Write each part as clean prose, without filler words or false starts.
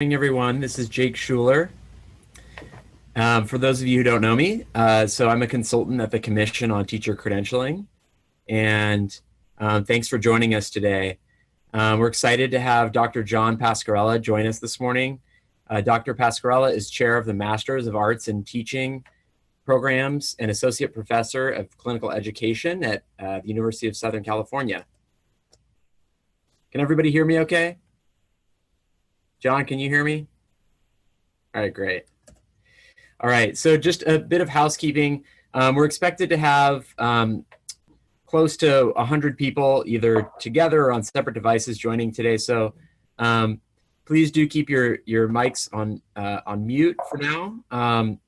Morning, everyone. This is Jake Schuler. For those of you who don't know me, so I'm a consultant at the Commission on Teacher Credentialing, and thanks for joining us today. We're excited to have Dr. John Pascarella join us this morning. Dr. Pascarella is chair of the Masters of Arts in Teaching programs and associate professor of clinical education at the University of Southern California. Can everybody hear me okay? John, can you hear me? All right, great. All right, so just a bit of housekeeping. We're expected to have close to 100 people either together or on separate devices joining today. So please do keep your mics on mute for now.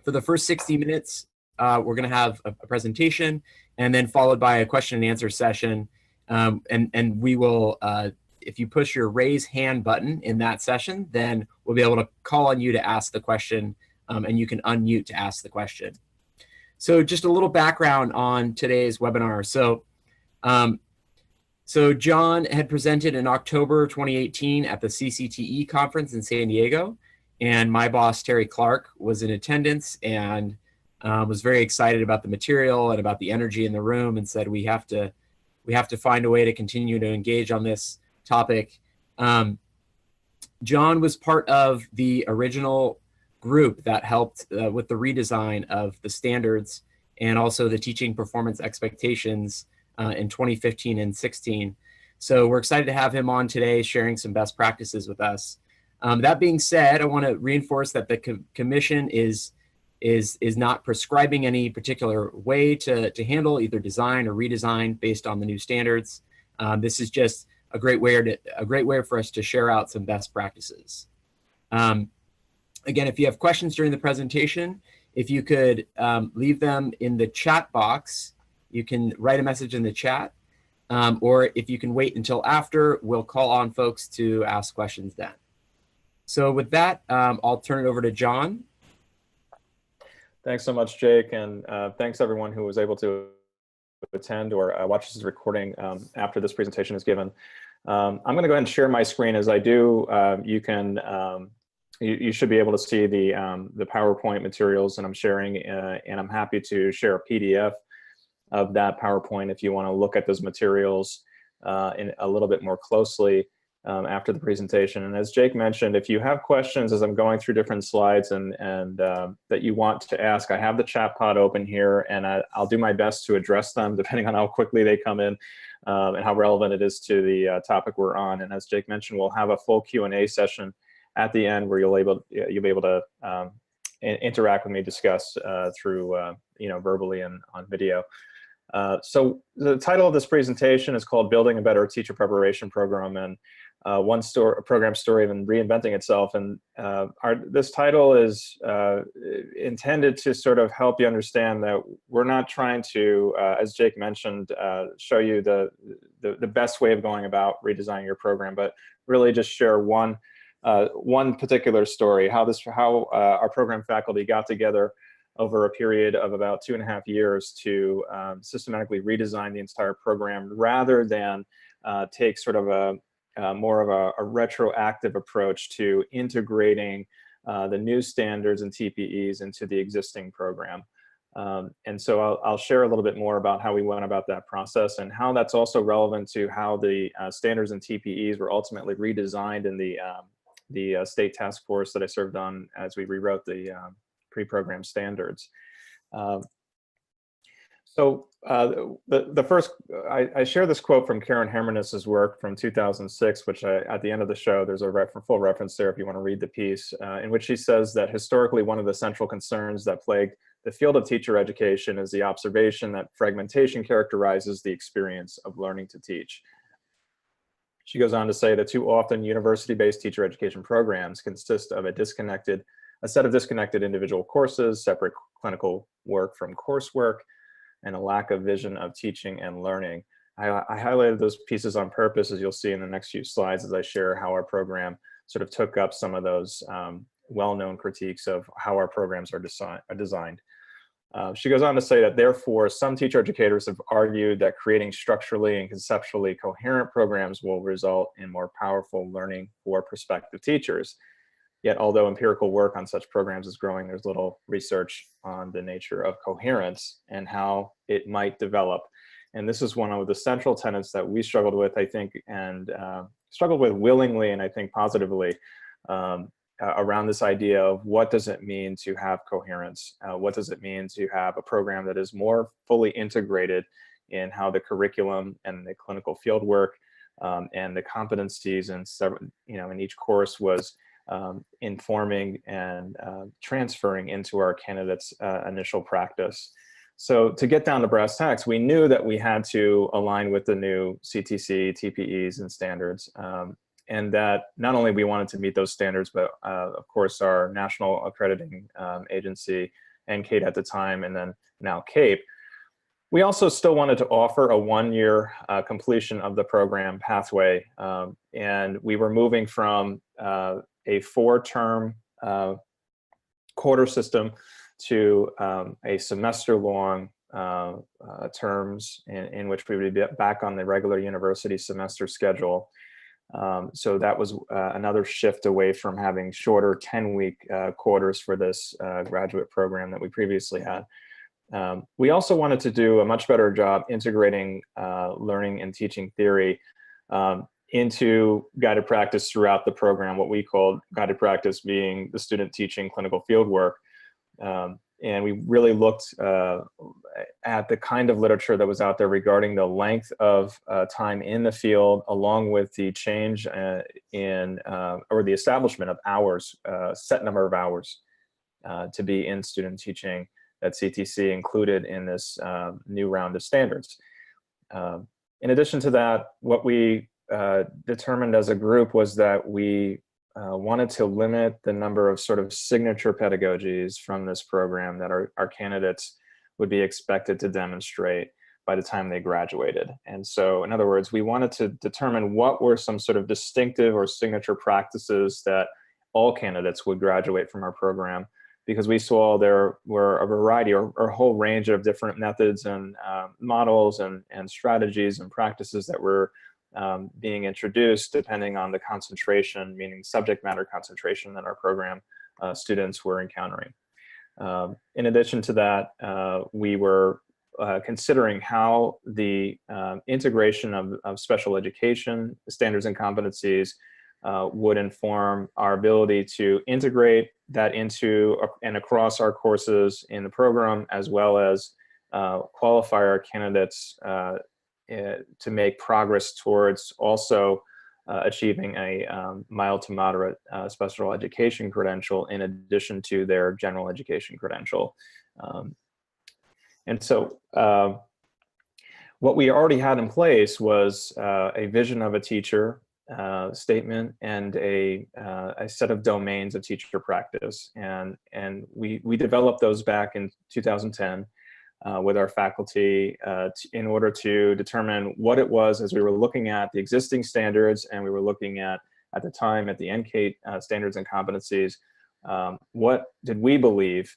For the first 60 minutes, we're going to have a presentation and then followed by a question and answer session. And we will, if you push your raise hand button in that session, then we'll be able to call on you to ask the question, and you can unmute to ask the question. So just a little background on today's webinar. So John had presented in October of 2018 at the CCTE conference in San Diego, and my boss, Terry Clark, was in attendance and was very excited about the material and about the energy in the room and said, we have to find a way to continue to engage on this topic. John was part of the original group that helped with the redesign of the standards and also the teaching performance expectations in 2015 and 16. So we're excited to have him on today sharing some best practices with us. That being said, I want to reinforce that the commission is not prescribing any particular way to handle either design or redesign based on the new standards. This is just a great way for us to share out some best practices. Again, if you have questions during the presentation, if you could leave them in the chat box, you can write a message in the chat, or if you can wait until after, we'll call on folks to ask questions then. So with that, I'll turn it over to John. Thanks so much, Jake, and thanks everyone who was able to attend or watch this recording after this presentation is given. I'm going to go ahead and share my screen. As I do, you should be able to see the PowerPoint materials that I'm sharing, and I'm happy to share a PDF of that PowerPoint if you want to look at those materials in a little bit more closely after the presentation. And as Jake mentioned, if you have questions as I'm going through different slides and that you want to ask, I have the chat pod open here, and I'll do my best to address them depending on how quickly they come in and how relevant it is to the topic we're on. And as Jake mentioned, we'll have a full Q&A session at the end where you'll be able to interact with me, discuss through verbally and on video. So the title of this presentation is called Building a Better Teacher Preparation Program, and program story of reinventing itself. And this title is intended to sort of help you understand that we're not trying to, as Jake mentioned, show you the best way of going about redesigning your program, but really just share one particular story, how our program faculty got together over a period of about 2.5 years to systematically redesign the entire program, rather than take sort of more of a retroactive approach to integrating the new standards and TPEs into the existing program. And so I'll share a little bit more about how we went about that process and how that's also relevant to how the standards and TPEs were ultimately redesigned in the state task force that I served on as we rewrote the pre-program standards. So the first, I share this quote from Karen Hermanus's work from 2006, which at the end of the show, there's a full reference there if you want to read the piece, in which she says that historically one of the central concerns that plague the field of teacher education is the observation that fragmentation characterizes the experience of learning to teach. She goes on to say that too often university-based teacher education programs consist of a set of disconnected individual courses, separate clinical work from coursework, and a lack of vision of teaching and learning. I highlighted those pieces on purpose, as you'll see in the next few slides as I share how our program sort of took up some of those well-known critiques of how our programs are designed. She goes on to say that, therefore, some teacher educators have argued that creating structurally and conceptually coherent programs will result in more powerful learning for prospective teachers. Yet, although empirical work on such programs is growing, there's little research on the nature of coherence and how it might develop. And this is one of the central tenets that we struggled with, I think, and struggled with willingly and I think positively, around this idea of what does it mean to have coherence? What does it mean to have a program that is more fully integrated in how the curriculum and the clinical field work and the competencies and in each course was informing and transferring into our candidates' initial practice. So to get down to brass tacks, we knew that we had to align with the new CTC, TPEs, and standards. And that not only we wanted to meet those standards, but of course our national accrediting agency, NCATE at the time, and then now CAPE. We also still wanted to offer a one-year completion of the program pathway. And we were moving from a 4-term quarter system to a semester-long terms in which we would be back on the regular university semester schedule. So that was another shift away from having shorter 10-week quarters for this graduate program that we previously had. We also wanted to do a much better job integrating learning and teaching theory into guided practice throughout the program, what we called guided practice being the student teaching clinical field work. And we really looked at the kind of literature that was out there regarding the length of time in the field, along with the change or the establishment of hours, set number of hours to be in student teaching that CTC included in this new round of standards. In addition to that, what we determined as a group was that we wanted to limit the number of sort of signature pedagogies from this program that our candidates would be expected to demonstrate by the time they graduated. And so, in other words, we wanted to determine what were some sort of distinctive or signature practices that all candidates would graduate from our program, because we saw there were a variety or a whole range of different methods and models and strategies and practices that were being introduced depending on the concentration, meaning subject matter concentration that our program students were encountering. In addition to that, we were considering how the integration of special education standards and competencies would inform our ability to integrate that into and across our courses in the program, as well as qualify our candidates to make progress towards also achieving a mild to moderate special education credential in addition to their general education credential. And so what we already had in place was a vision of a teacher statement and a set of domains of teacher practice. And we developed those back in 2010. With our faculty in order to determine what it was as we were looking at the existing standards, and we were looking at the time at the NCATE standards and competencies, what did we believe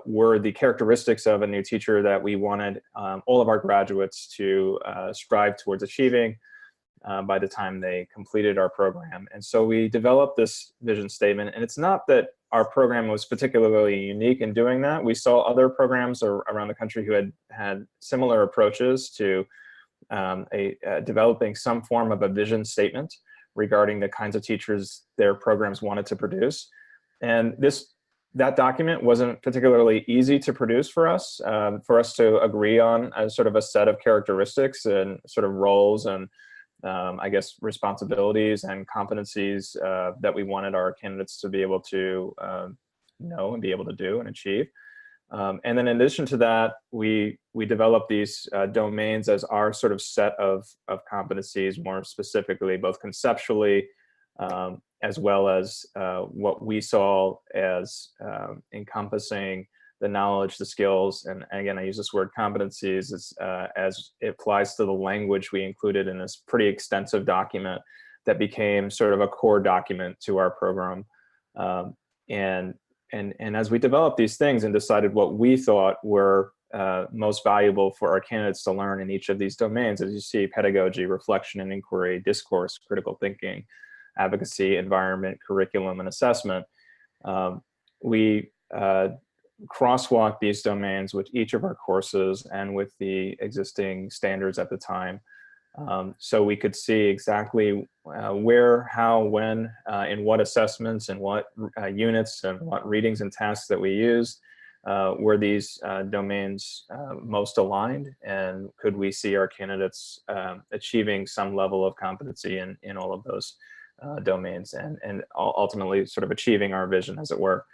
were the characteristics of a new teacher that we wanted all of our graduates to strive towards achieving by the time they completed our program. And so we developed this vision statement, and it's not that our program was particularly unique in doing that. We saw other programs around the country who had similar approaches to developing some form of a vision statement regarding the kinds of teachers their programs wanted to produce. And that document wasn't particularly easy to produce for us to agree on as sort of a set of characteristics and sort of roles and I guess responsibilities and competencies that we wanted our candidates to be able to know and be able to do and achieve. And then in addition to that, we developed these domains as our sort of set of competencies, more specifically, both conceptually, as well as what we saw as encompassing the knowledge, the skills, and again, I use this word competencies as it applies to the language we included in this pretty extensive document that became sort of a core document to our program. And and as we developed these things and decided what we thought were most valuable for our candidates to learn in each of these domains, as you see: pedagogy, reflection and inquiry, discourse, critical thinking, advocacy, environment, curriculum, and assessment, we crosswalk these domains with each of our courses and with the existing standards at the time. So we could see exactly where, how, when, in what assessments and what units and what readings and tasks that we used, were these domains most aligned, and could we see our candidates achieving some level of competency in all of those domains, and ultimately sort of achieving our vision, as it were.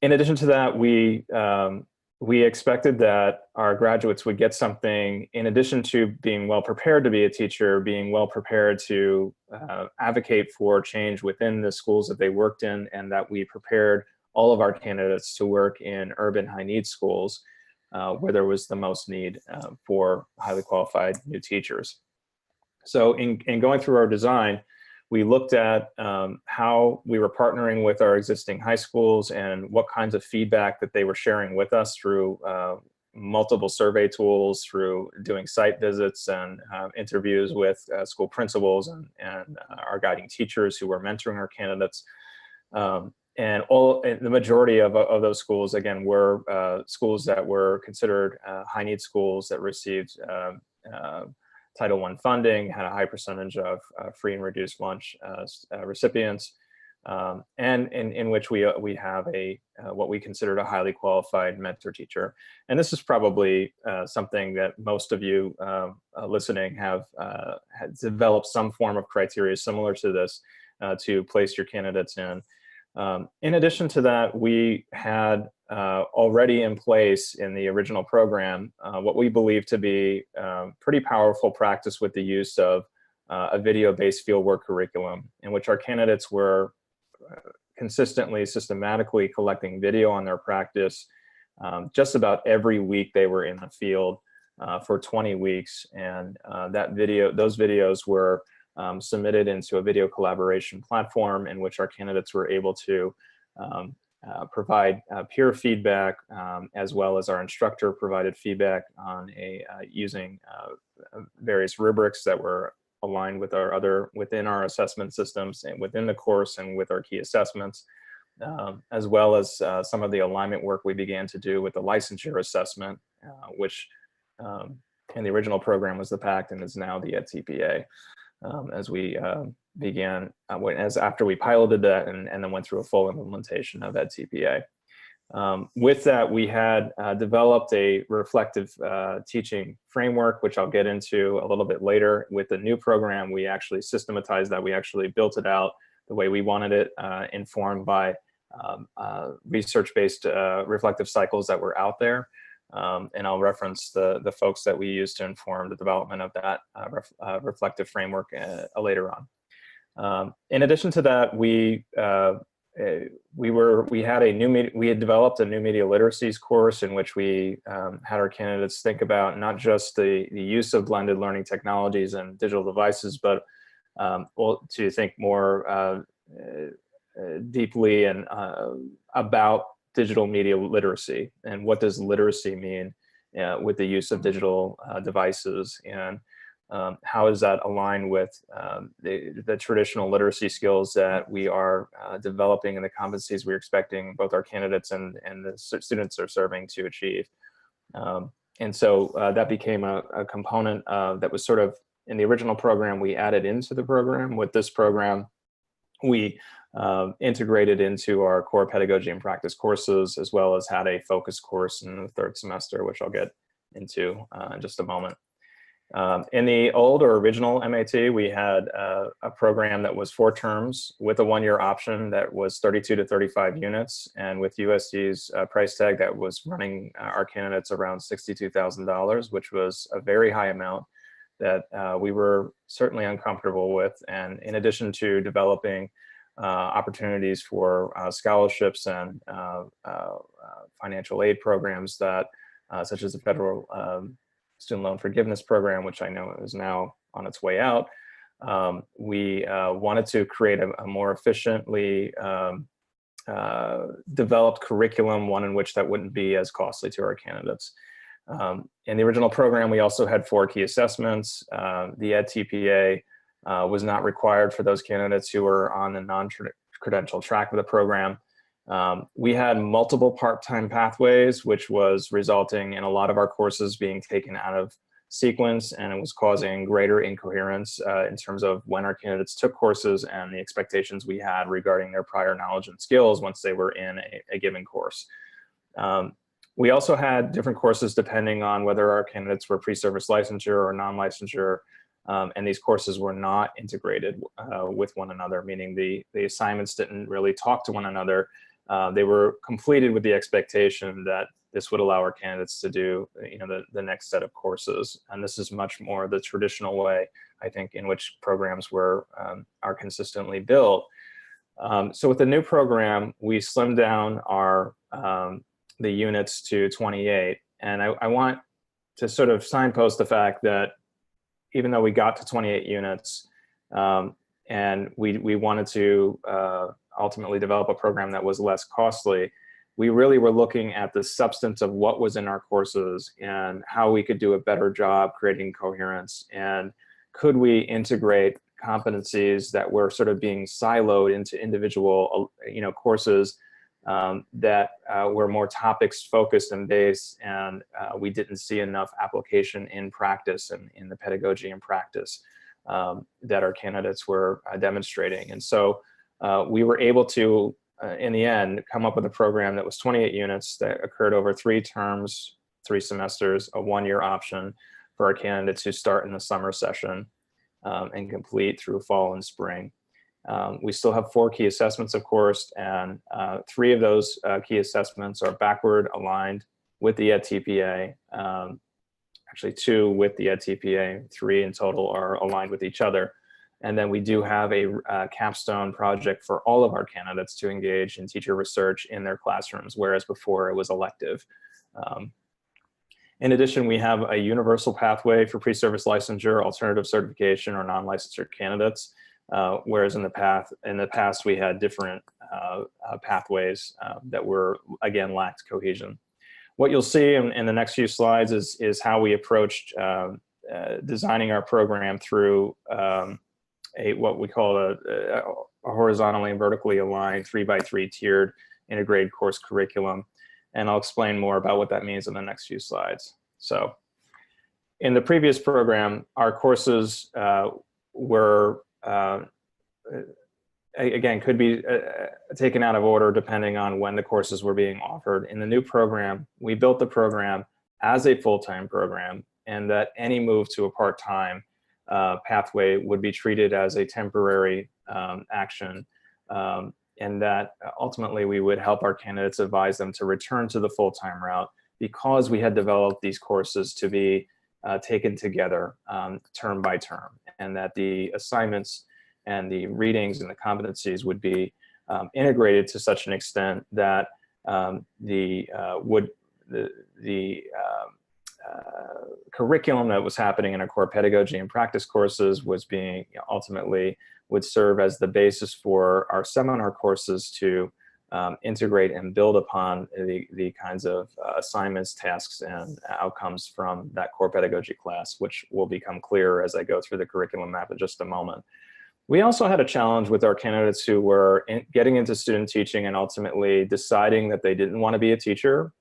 In addition to that, we expected that our graduates would get something in addition to being well prepared to be a teacher, being well prepared to advocate for change within the schools that they worked in, and that we prepared all of our candidates to work in urban high-need schools where there was the most need for highly qualified new teachers. So in going through our design, we looked at how we were partnering with our existing high schools and what kinds of feedback that they were sharing with us through multiple survey tools, through doing site visits and interviews with school principals and our guiding teachers who were mentoring our candidates. And the majority of those schools, again, were schools that were considered high-need schools that received Title I funding, had a high percentage of free and reduced lunch recipients, and in which we have what we considered a highly qualified mentor teacher. And this is probably something that most of you listening have developed some form of criteria similar to this to place your candidates in. In addition to that, we had already in place in the original program what we believe to be pretty powerful practice with the use of a video-based fieldwork curriculum, in which our candidates were consistently, systematically collecting video on their practice. Just about every week they were in the field for 20 weeks, and those videos were submitted into a video collaboration platform in which our candidates were able to provide peer feedback, as well as our instructor provided feedback on using various rubrics that were aligned with within our assessment systems and within the course and with our key assessments, as well as some of the alignment work we began to do with the licensure assessment, which in the original program was the PACT and is now the TPA. As we began, after we piloted that and then went through a full implementation of that TPA. With that, we had developed a reflective teaching framework, which I'll get into a little bit later. With the new program, we actually systematized that. We actually built it out the way we wanted it, informed by research-based reflective cycles that were out there. And I'll reference the folks that we used to inform the development of that reflective framework later on. In addition to that, we had developed a new media literacies course in which we had our candidates think about not just the use of blended learning technologies and digital devices, but to think more deeply and about digital media literacy, and what does literacy mean with the use of digital devices, and how does that align with the traditional literacy skills that we are developing and the competencies we're expecting both our candidates and the students are serving to achieve. And so that became a component that was sort of in the original program we added into the program. With this program, we integrated into our core pedagogy and practice courses, as well as had a focus course in the third semester, which I'll get into in just a moment. In the old or original MAT, we had a program that was 4 terms with a 1-year option that was 32 to 35 units. And with USD's price tag, that was running our candidates around $62,000, which was a very high amount that we were certainly uncomfortable with. And in addition to developing opportunities for scholarships and financial aid programs that, such as the federal student loan forgiveness program, which I know is now on its way out, we wanted to create a more efficiently developed curriculum, one in which that wouldn't be as costly to our candidates. In the original program, we also had 4 key assessments. The Ed TPA was not required for those candidates who were on the non-credential track of the program. We had multiple part-time pathways, which was resulting in a lot of our courses being taken out of sequence, and it was causing greater incoherence in terms of when our candidates took courses and the expectations we had regarding their prior knowledge and skills once they were in a given course. We also had different courses depending on whether our candidates were pre-service licensure or non-licensure, and these courses were not integrated with one another, meaning the assignments didn't really talk to one another. They were completed with the expectation that this would allow our candidates to do, the next set of courses. And this is much more the traditional way, I think, in which programs are consistently built. So with the new program, we slimmed down the units to 28. And I want to sort of signpost the fact that even though we got to 28 units and we wanted to ultimately develop a program that was less costly, we really were looking at the substance of what was in our courses and how we could do a better job creating coherence, and could we integrate competencies that were sort of being siloed into individual courses that were more topics focused and based, and we didn't see enough application in practice and in the pedagogy and practice that our candidates were demonstrating. And so we were able to, in the end, come up with a program that was 28 units that occurred over 3 terms, 3 semesters, a 1-year option for our candidates who start in the summer session and complete through fall and spring. We still have 4 key assessments, of course, and 3 of those key assessments are backward aligned with the Ed TPA. Actually 2 with the Ed TPA, 3 in total are aligned with each other. And then we do have a capstone project for all of our candidates to engage in teacher research in their classrooms, whereas before it was elective. In addition, we have a universal pathway for pre-service licensure, alternative certification, or non-licensure candidates, whereas in the past we had different pathways that were, again, lacked cohesion. What you'll see in the next few slides is how we approached designing our program through what we call a horizontally and vertically aligned 3x3 tiered integrated course curriculum. And I'll explain more about what that means in the next few slides. So in the previous program, our courses were, again, could be taken out of order depending on when the courses were being offered. In the new program, we built the program as a full-time program, and that any move to a part-time pathway would be treated as a temporary action, and that ultimately we would help our candidates, advise them to return to the full-time route, because we had developed these courses to be taken together term by term, and that the assignments and the readings and the competencies would be integrated to such an extent that the curriculum that was happening in our core pedagogy and practice courses was being ultimately would serve as the basis for our seminar courses to integrate and build upon the kinds of assignments, tasks, and outcomes from that core pedagogy class, which will become clearer as I go through the curriculum map in just a moment. We also had a challenge with our candidates who were getting into student teaching and ultimately deciding that they didn't want to be a teacher,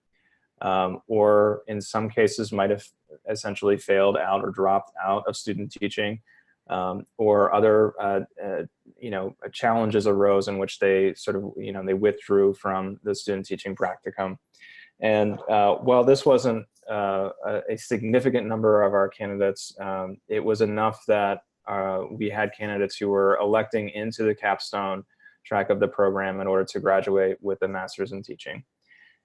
or in some cases might have essentially failed out or dropped out of student teaching, or other challenges arose in which they sort of they withdrew from the student teaching practicum. And while this wasn't a significant number of our candidates, it was enough that we had candidates who were electing into the capstone track of the program in order to graduate with a master's in teaching.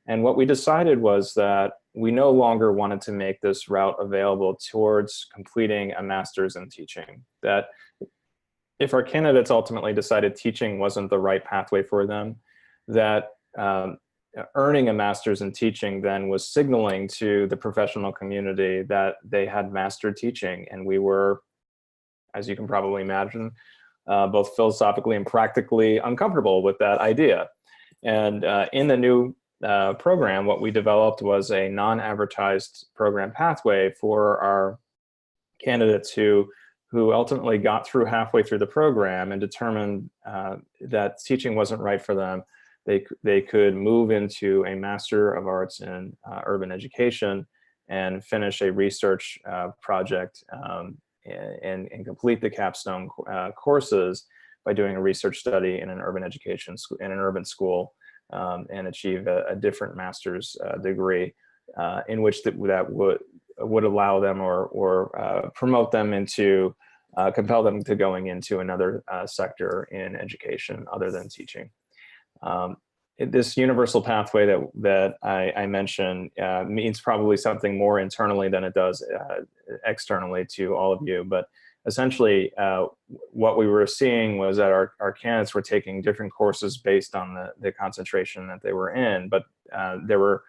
And what we decided was that we no longer wanted to make this route available towards completing a master's in teaching. That if our candidates ultimately decided teaching wasn't the right pathway for them, that earning a master's in teaching then was signaling to the professional community that they had mastered teaching. And we were, as you can probably imagine, both philosophically and practically uncomfortable with that idea. And in the new program, what we developed was a non-advertised program pathway for our candidates who ultimately got through halfway through the program and determined that teaching wasn't right for them. They could move into a Master of Arts in Urban Education and finish a research project and complete the capstone courses by doing a research study in an urban education in an urban school and achieve a different master's degree in which that would allow them or promote them into compel them to going into another sector in education other than teaching. This universal pathway that I mentioned means probably something more internally than it does externally to all of you. But essentially, what we were seeing was that our candidates were taking different courses based on the concentration that they were in. But there were,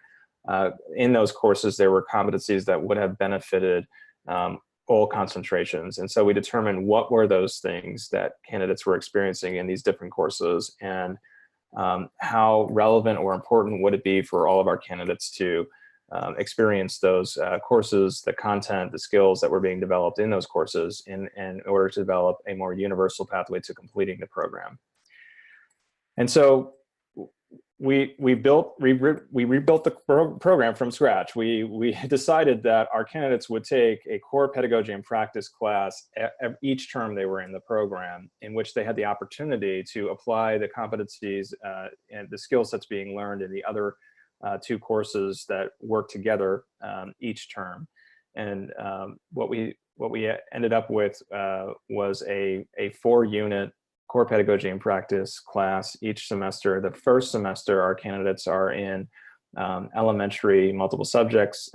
in those courses, there were competencies that would have benefited all concentrations. And so we determined what were those things that candidates were experiencing in these different courses, and how relevant or important would it be for all of our candidates to experience those courses, the content, the skills that were being developed in those courses in order to develop a more universal pathway to completing the program. And so we rebuilt the program from scratch. We decided that our candidates would take a core pedagogy and practice class each term they were in the program, in which they had the opportunity to apply the competencies and the skill sets being learned in the other two courses that work together each term. And what we ended up with was a 4-unit core pedagogy and practice class each semester. The first semester, our candidates are in elementary multiple subjects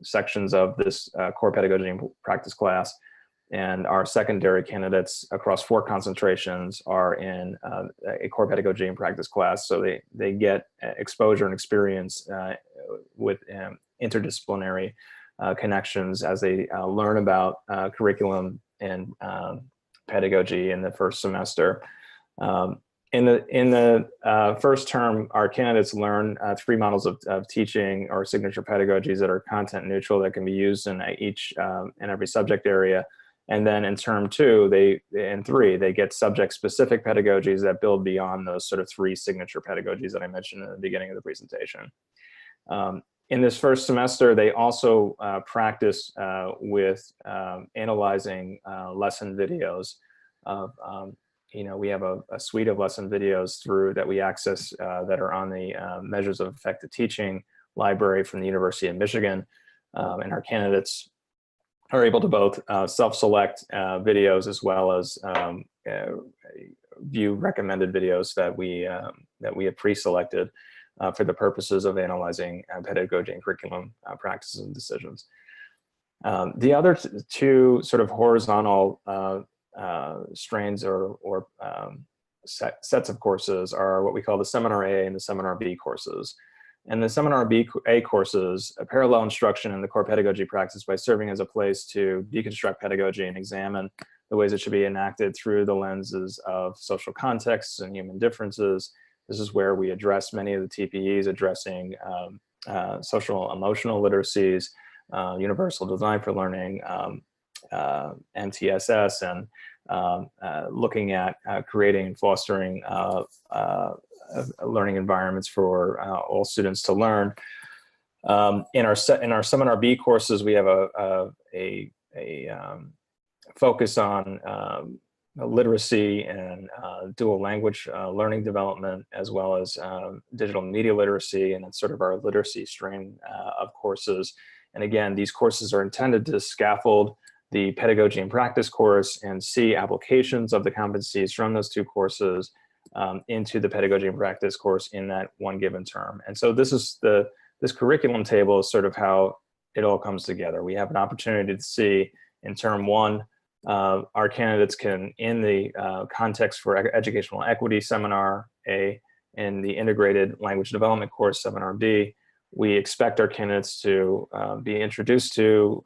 sections of this core pedagogy and practice class. And our secondary candidates across 4 concentrations are in a core pedagogy and practice class. So they get exposure and experience with interdisciplinary connections as they learn about curriculum and pedagogy in the first semester. In the first term, our candidates learn 3 models of teaching or signature pedagogies that are content neutral that can be used in each and every subject area. And then in term 2 and 3, they get subject-specific pedagogies that build beyond those sort of 3 signature pedagogies that I mentioned at the beginning of the presentation. In this first semester, they also practice with analyzing lesson videos. We have a suite of lesson videos that we access that are on the Measures of Effective Teaching library from the University of Michigan. And our candidates are able to both self-select videos as well as view recommended videos that we have pre-selected for the purposes of analyzing pedagogy and curriculum practices and decisions. The other 2 sort of horizontal strains or sets of courses are what we call the Seminar A and the Seminar B courses. And the Seminar A courses parallel instruction in the core pedagogy practice by serving as a place to deconstruct pedagogy and examine the ways it should be enacted through the lenses of social contexts and human differences. This is where we address many of the TPEs addressing social emotional literacies, universal design for learning, MTSS, and looking at creating and fostering learning environments for all students to learn. In our Seminar B courses, we have a focus on literacy and dual language learning development, as well as digital media literacy, and it's sort of our literacy strain of courses. And again, these courses are intended to scaffold the pedagogy and practice course and see applications of the competencies from those 2 courses into the pedagogy and practice course in that one given term. And so this curriculum table is sort of how it all comes together. We have an opportunity to see in term 1, our candidates can, in the context for educational equity Seminar A and the integrated language development course Seminar B, we expect our candidates to be introduced to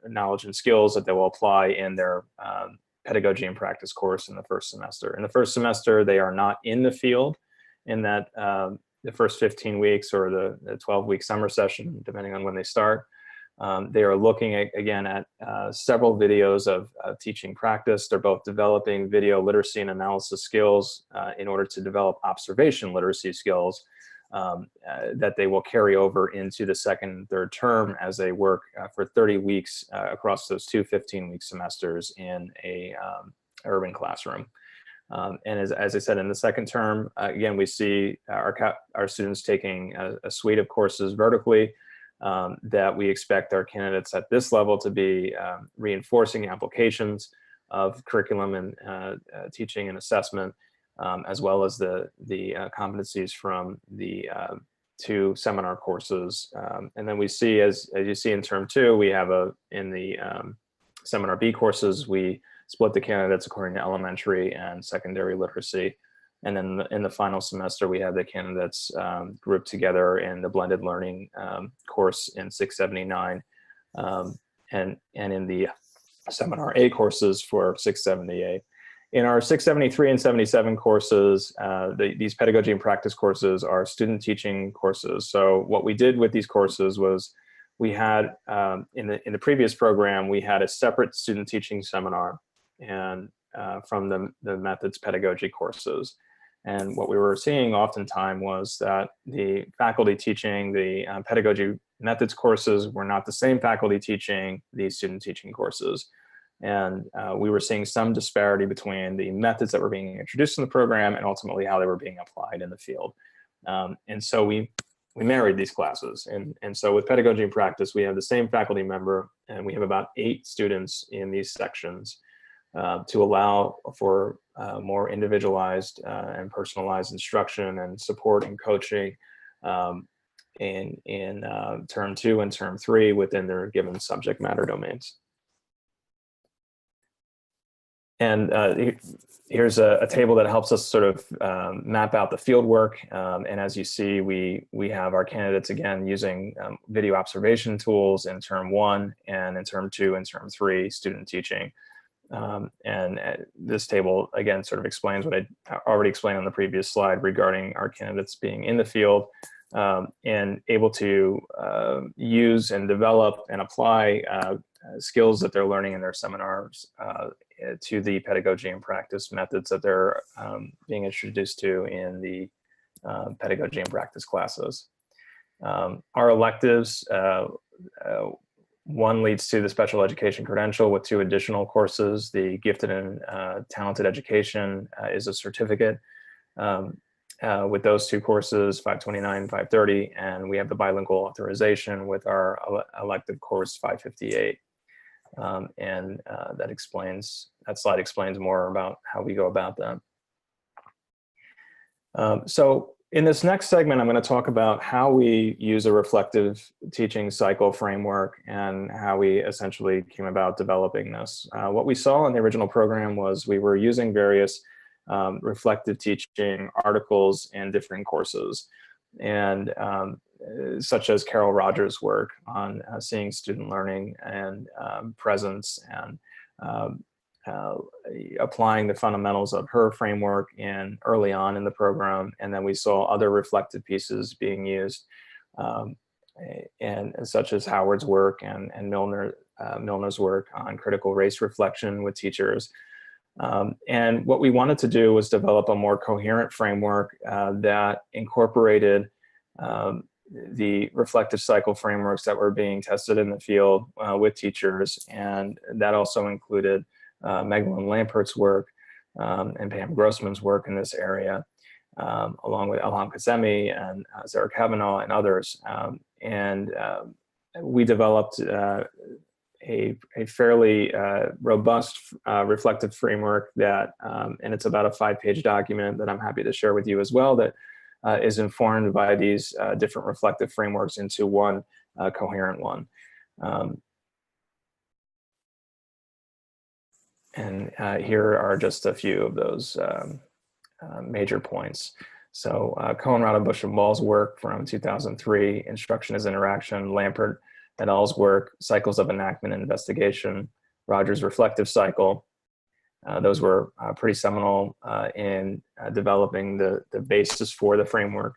knowledge and skills that they will apply in their pedagogy and practice course in the first semester. In the first semester, they are not in the field, in that the first 15 weeks or the 12-week summer session, depending on when they start. They are looking again at several videos of teaching practice. They're both developing video literacy and analysis skills in order to develop observation literacy skills that they will carry over into the second and third term as they work for 30 weeks across those two 15-week semesters in a urban classroom. And as I said, in the second term, again, we see our students taking a suite of courses vertically that we expect our candidates at this level to be reinforcing applications of curriculum and teaching and assessment, as well as the competencies from the two seminar courses. And then we see, as you see in term two, we have in the seminar B courses, we split the candidates according to elementary and secondary literacy. And then in the final semester, we have the candidates grouped together in the blended learning course in 679 and in the seminar A courses for 678. In our 673 and 77 courses, these pedagogy and practice courses are student teaching courses. So what we did with these courses was we had, in the previous program, we had a separate student teaching seminar and from the methods pedagogy courses. And what we were seeing oftentimes was that the faculty teaching the pedagogy methods courses were not the same faculty teaching the student teaching courses. And we were seeing some disparity between the methods that were being introduced in the program and ultimately how they were being applied in the field. And so we married these classes. And so with pedagogy and practice, we have the same faculty member, and we have about 8 students in these sections to allow for more individualized and personalized instruction and support and coaching in term 2 and term 3 within their given subject matter domains. And here's a table that helps us sort of map out the field work. And as you see, we have our candidates again using video observation tools in term 1 and in term 2 and term 3 student teaching. And this table again sort of explains what I already explained on the previous slide regarding our candidates being in the field and able to use and develop and apply skills that they're learning in their seminars to the pedagogy and practice methods that they're being introduced to in the pedagogy and practice classes. Our electives, one leads to the special education credential with 2 additional courses. The gifted and talented education is a certificate with those 2 courses, 529, 530, and we have the bilingual authorization with our elective course 558. And that slide explains more about how we go about that. So in this next segment, I'm going to talk about how we use a reflective teaching cycle framework and how we essentially came about developing this. What we saw in the original program was we were using various reflective teaching articles in different courses, and such as Carol Rogers' work on seeing student learning and presence and applying the fundamentals of her framework early on in the program. And then we saw other reflective pieces being used, and such as Howard's work and Milner's work on critical race reflection with teachers. And what we wanted to do was develop a more coherent framework that incorporated the reflective cycle frameworks that were being tested in the field with teachers. And that also included Megalyn Lampert's work and Pam Grossman's work in this area, along with Elham Kazemi and Sarah Kavanaugh and others. We developed a fairly robust reflective framework that, and it's about a 5-page document that I'm happy to share with you as well, that is informed by these different reflective frameworks into one coherent one. And here are just a few of those major points. So Cohen, Rada, Bush, and Ball's work from 2003, Instruction as Interaction, Lampert et al.'s work, Cycles of Enactment and Investigation, Rogers' Reflective Cycle, Those were pretty seminal in developing the basis for the framework,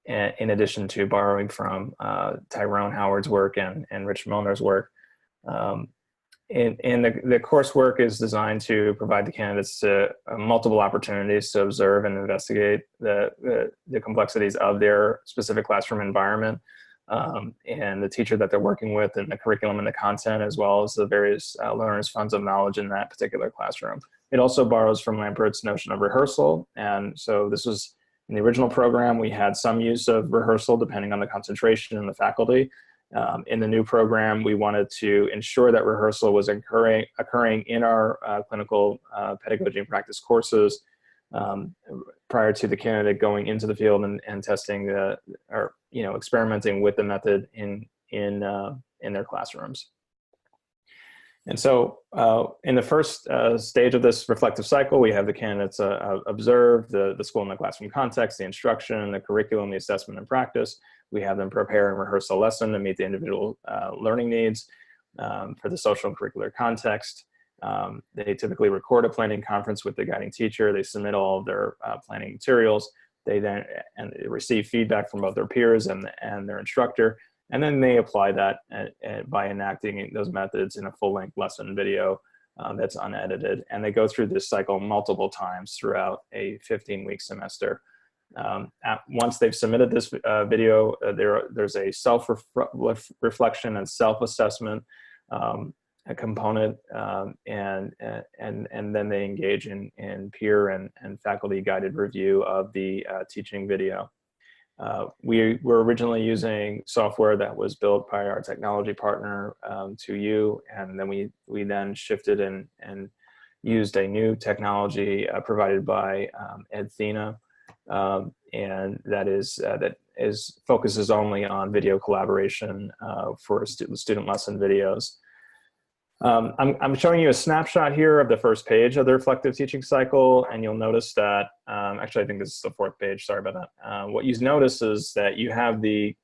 in addition to borrowing from Tyrone Howard's work and Rich Milner's work. And the coursework is designed to provide the candidates multiple opportunities to observe and investigate the complexities of their specific classroom environment, and the teacher that they're working with, and the curriculum and the content, as well as the various learners' funds of knowledge in that particular classroom. It also borrows from Lampert's notion of rehearsal. And so this was, in the original program, we had some use of rehearsal depending on the concentration and the faculty. In the new program, we wanted to ensure that rehearsal was occurring in our clinical pedagogy and practice courses prior to the candidate going into the field and testing or experimenting with the method in their classrooms. And so in the first stage of this reflective cycle, we have the candidates observe the school and the classroom context, the instruction, the curriculum, the assessment and practice. We have them prepare and rehearse a lesson to meet the individual learning needs for the social and curricular context. They typically record a planning conference with the guiding teacher. They submit all of their planning materials. They then receive feedback from both their peers and their instructor. And then they apply that by enacting those methods in a full-length lesson video that's unedited. And they go through this cycle multiple times throughout a 15-week semester. Once they've submitted this video, there's a self-reflection and self-assessment a component, and then they engage in peer and faculty-guided review of the teaching video. We were originally using software that was built by our technology partner, 2U, and then we then shifted and used a new technology provided by EdThena, and that focuses only on video collaboration for student lesson videos. I'm showing you a snapshot here of the first page of the reflective teaching cycle, and you'll notice that, actually I think this is the fourth page, sorry about that. What you notice is that you have the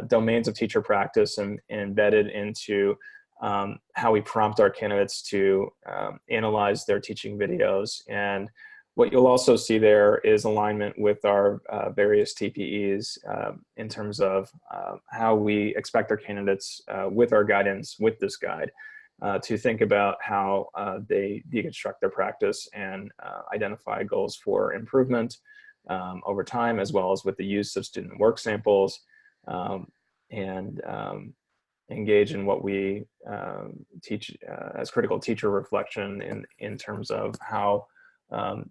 domains of teacher practice embedded into how we prompt our candidates to analyze their teaching videos. And what you'll also see there is alignment with our various TPEs in terms of how we expect our candidates, with our guidance, with this guide, to think about how they deconstruct their practice and identify goals for improvement over time, as well as with the use of student work samples, and engage in what we teach as critical teacher reflection in terms of how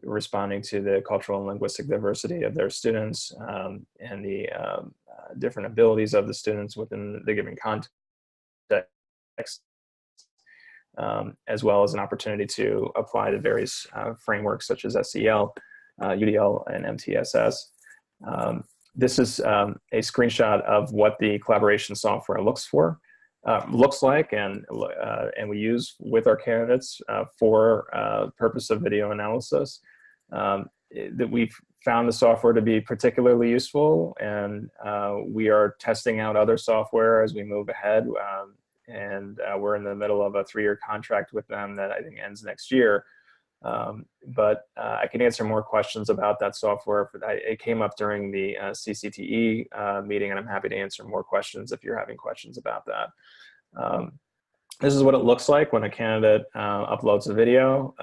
responding to the cultural and linguistic diversity of their students, and the different abilities of the students within the given context, as well as an opportunity to apply the various frameworks such as SEL, UDL, and MTSS. This is a screenshot of what the collaboration software looks like, and we use with our candidates for purpose of video analysis. That we've found the software to be particularly useful, and we are testing out other software as we move ahead. And we're in the middle of a 3-year contract with them that I think ends next year. But I can answer more questions about that software. It came up during the CCTE meeting, and I'm happy to answer more questions if you're having questions about that. This is what it looks like when a candidate uploads a video.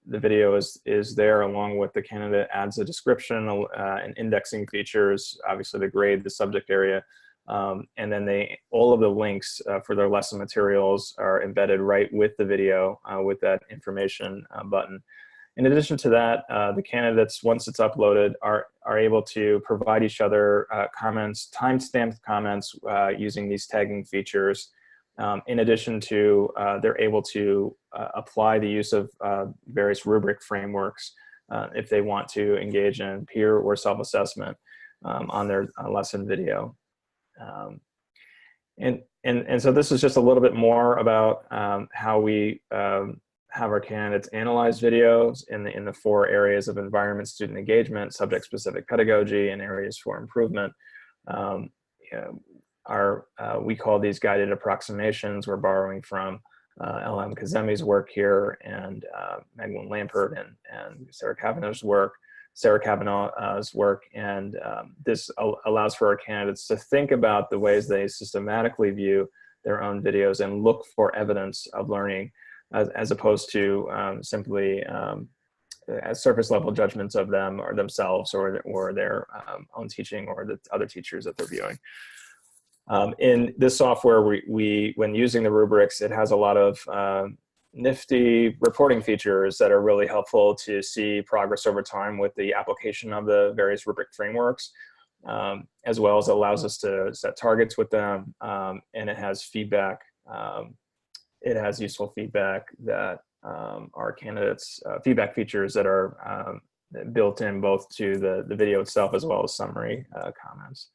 The video is there along with the candidate adds a description and indexing features, obviously the grade, the subject area, and then all of the links for their lesson materials are embedded right with the video with that information button. In addition to that, the candidates, once it's uploaded, are able to provide each other comments, time-stamped comments using these tagging features. In addition to, they're able to apply the use of various rubric frameworks if they want to engage in peer or self-assessment on their lesson video. And so this is just a little bit more about how we have our candidates analyze videos in the 4 areas of environment, student engagement, subject-specific pedagogy, and areas for improvement. We call these guided approximations. We're borrowing from L.M. Kazemi's work here, and Magdalene Lampert and Sarah Kavanaugh's work, and this allows for our candidates to think about the ways they systematically view their own videos and look for evidence of learning, as opposed to simply as surface level judgments of them or themselves or their own teaching or the other teachers that they're viewing. In this software, when using the rubrics, it has a lot of nifty reporting features that are really helpful to see progress over time with the application of the various rubric frameworks, as well as allows us to set targets with them, and it has feedback. It has useful feedback that our candidates, feedback features that are built in both to the video itself as well as summary comments.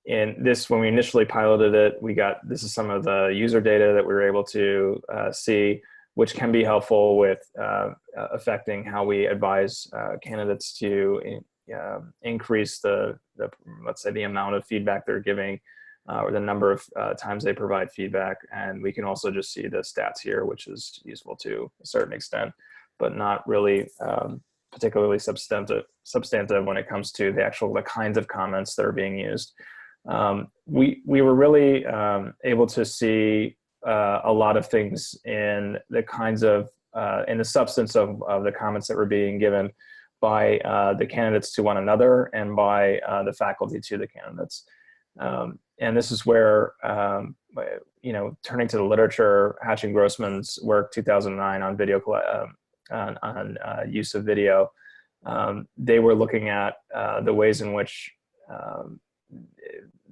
And this, when we initially piloted it, this is some of the user data that we were able to see, which can be helpful with affecting how we advise candidates to increase let's say the amount of feedback they're giving, or the number of times they provide feedback. And we can also just see the stats here, which is useful to a certain extent, but not really particularly substantive when it comes to the kinds of comments that are being used. We were really able to see a lot of things in the kinds of, in the substance of the comments that were being given by the candidates to one another and by the faculty to the candidates. And this is where, turning to the literature, Hatch and Grossman's work, 2009, on video, on use of video, they were looking at the ways in which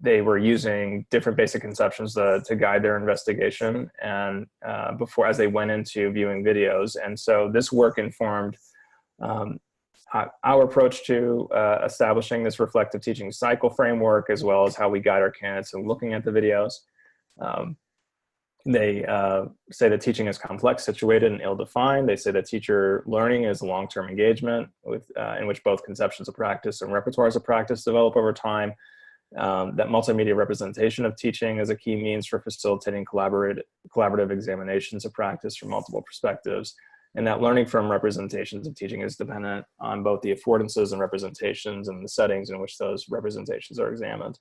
they were using different basic conceptions to guide their investigation and as they went into viewing videos. And so this work informed our approach to establishing this reflective teaching cycle framework, as well as how we guide our candidates in looking at the videos. They say that teaching is complex, situated, and ill-defined. They say that teacher learning is long-term engagement in which both conceptions of practice and repertoires of practice develop over time. That multimedia representation of teaching is a key means for facilitating collaborative examinations of practice from multiple perspectives, and that learning from representations of teaching is dependent on both the affordances and representations and the settings in which those representations are examined.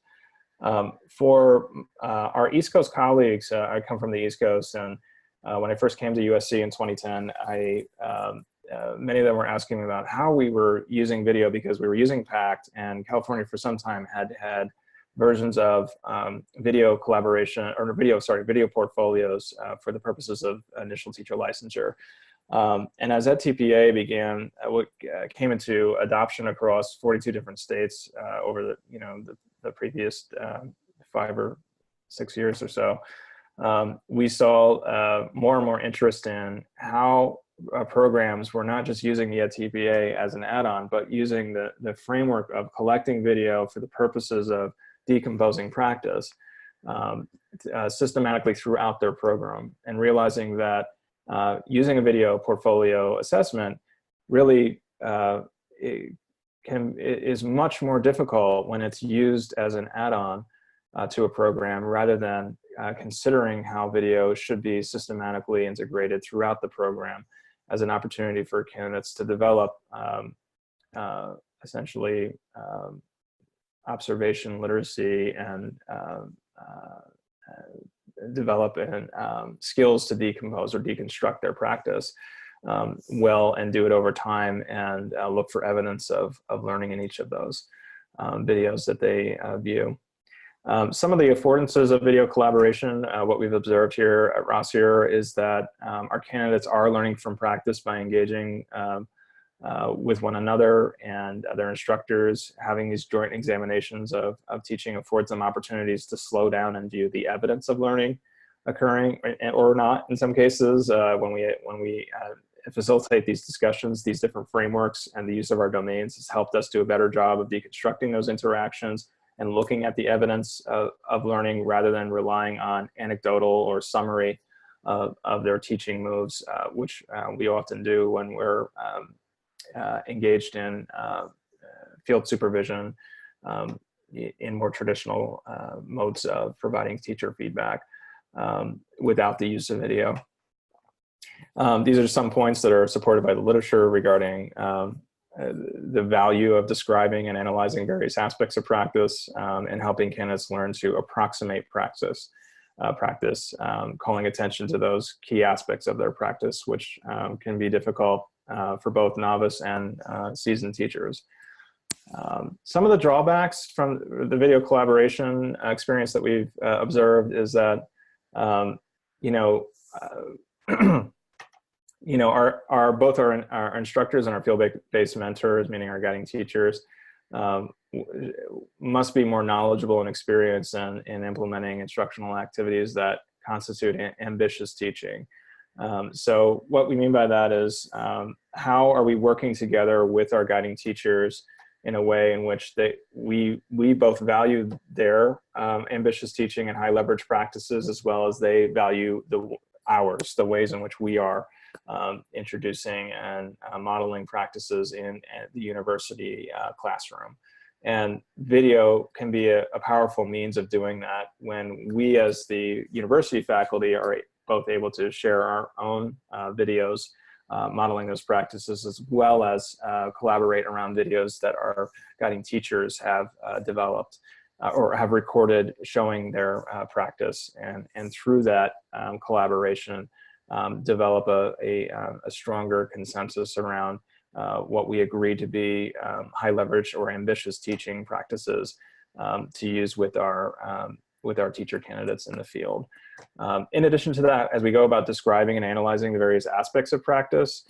For our East Coast colleagues, I come from the East Coast, and when I first came to USC in 2010, many of them were asking me about how we were using video, because we were using PACT, and California for some time had versions of video collaboration, or video portfolios for the purposes of initial teacher licensure. And as that TPA began, came into adoption across 42 different states over the previous 5 or 6 years or so, we saw more and more interest in how programs were not just using the TPA as an add-on, but using the framework of collecting video for the purposes of decomposing practice systematically throughout their program, and realizing that using a video portfolio assessment really is much more difficult when it's used as an add-on to a program, rather than considering how video should be systematically integrated throughout the program as an opportunity for candidates to develop essentially observation literacy and develop skills to decompose or deconstruct their practice well, and do it over time, and look for evidence of learning in each of those videos that they view. Some of the affordances of video collaboration, what we've observed here at Rossier, is that our candidates are learning from practice by engaging with one another and other instructors. Having these joint examinations of teaching affords them opportunities to slow down and view the evidence of learning occurring, or not in some cases. When we facilitate these discussions, these different frameworks and the use of our domains has helped us do a better job of deconstructing those interactions and looking at the evidence of learning, rather than relying on anecdotal or summary of their teaching moves, which we often do when we're engaged in field supervision in more traditional modes of providing teacher feedback. without the use of video. These are some points that are supported by the literature regarding the value of describing and analyzing various aspects of practice, and helping candidates learn to approximate practice, calling attention to those key aspects of their practice, which can be difficult for both novice and seasoned teachers. Some of the drawbacks from the video collaboration experience that we've observed is that, both our instructors and our field-based mentors, meaning our guiding teachers, must be more knowledgeable and experienced in implementing instructional activities that constitute ambitious teaching. So what we mean by that is, how are we working together with our guiding teachers in a way in which we both value their ambitious teaching and high leverage practices, as well as they value the ways in which we are introducing and modeling practices in the university classroom. And video can be a powerful means of doing that when we as the university faculty are both able to share our own videos modeling those practices, as well as collaborate around videos that our guiding teachers have developed or have recorded showing their practice, and through that collaboration develop a stronger consensus around what we agree to be high leverage or ambitious teaching practices to use with our teacher candidates in the field. In addition to that, as we go about describing and analyzing the various aspects of practice,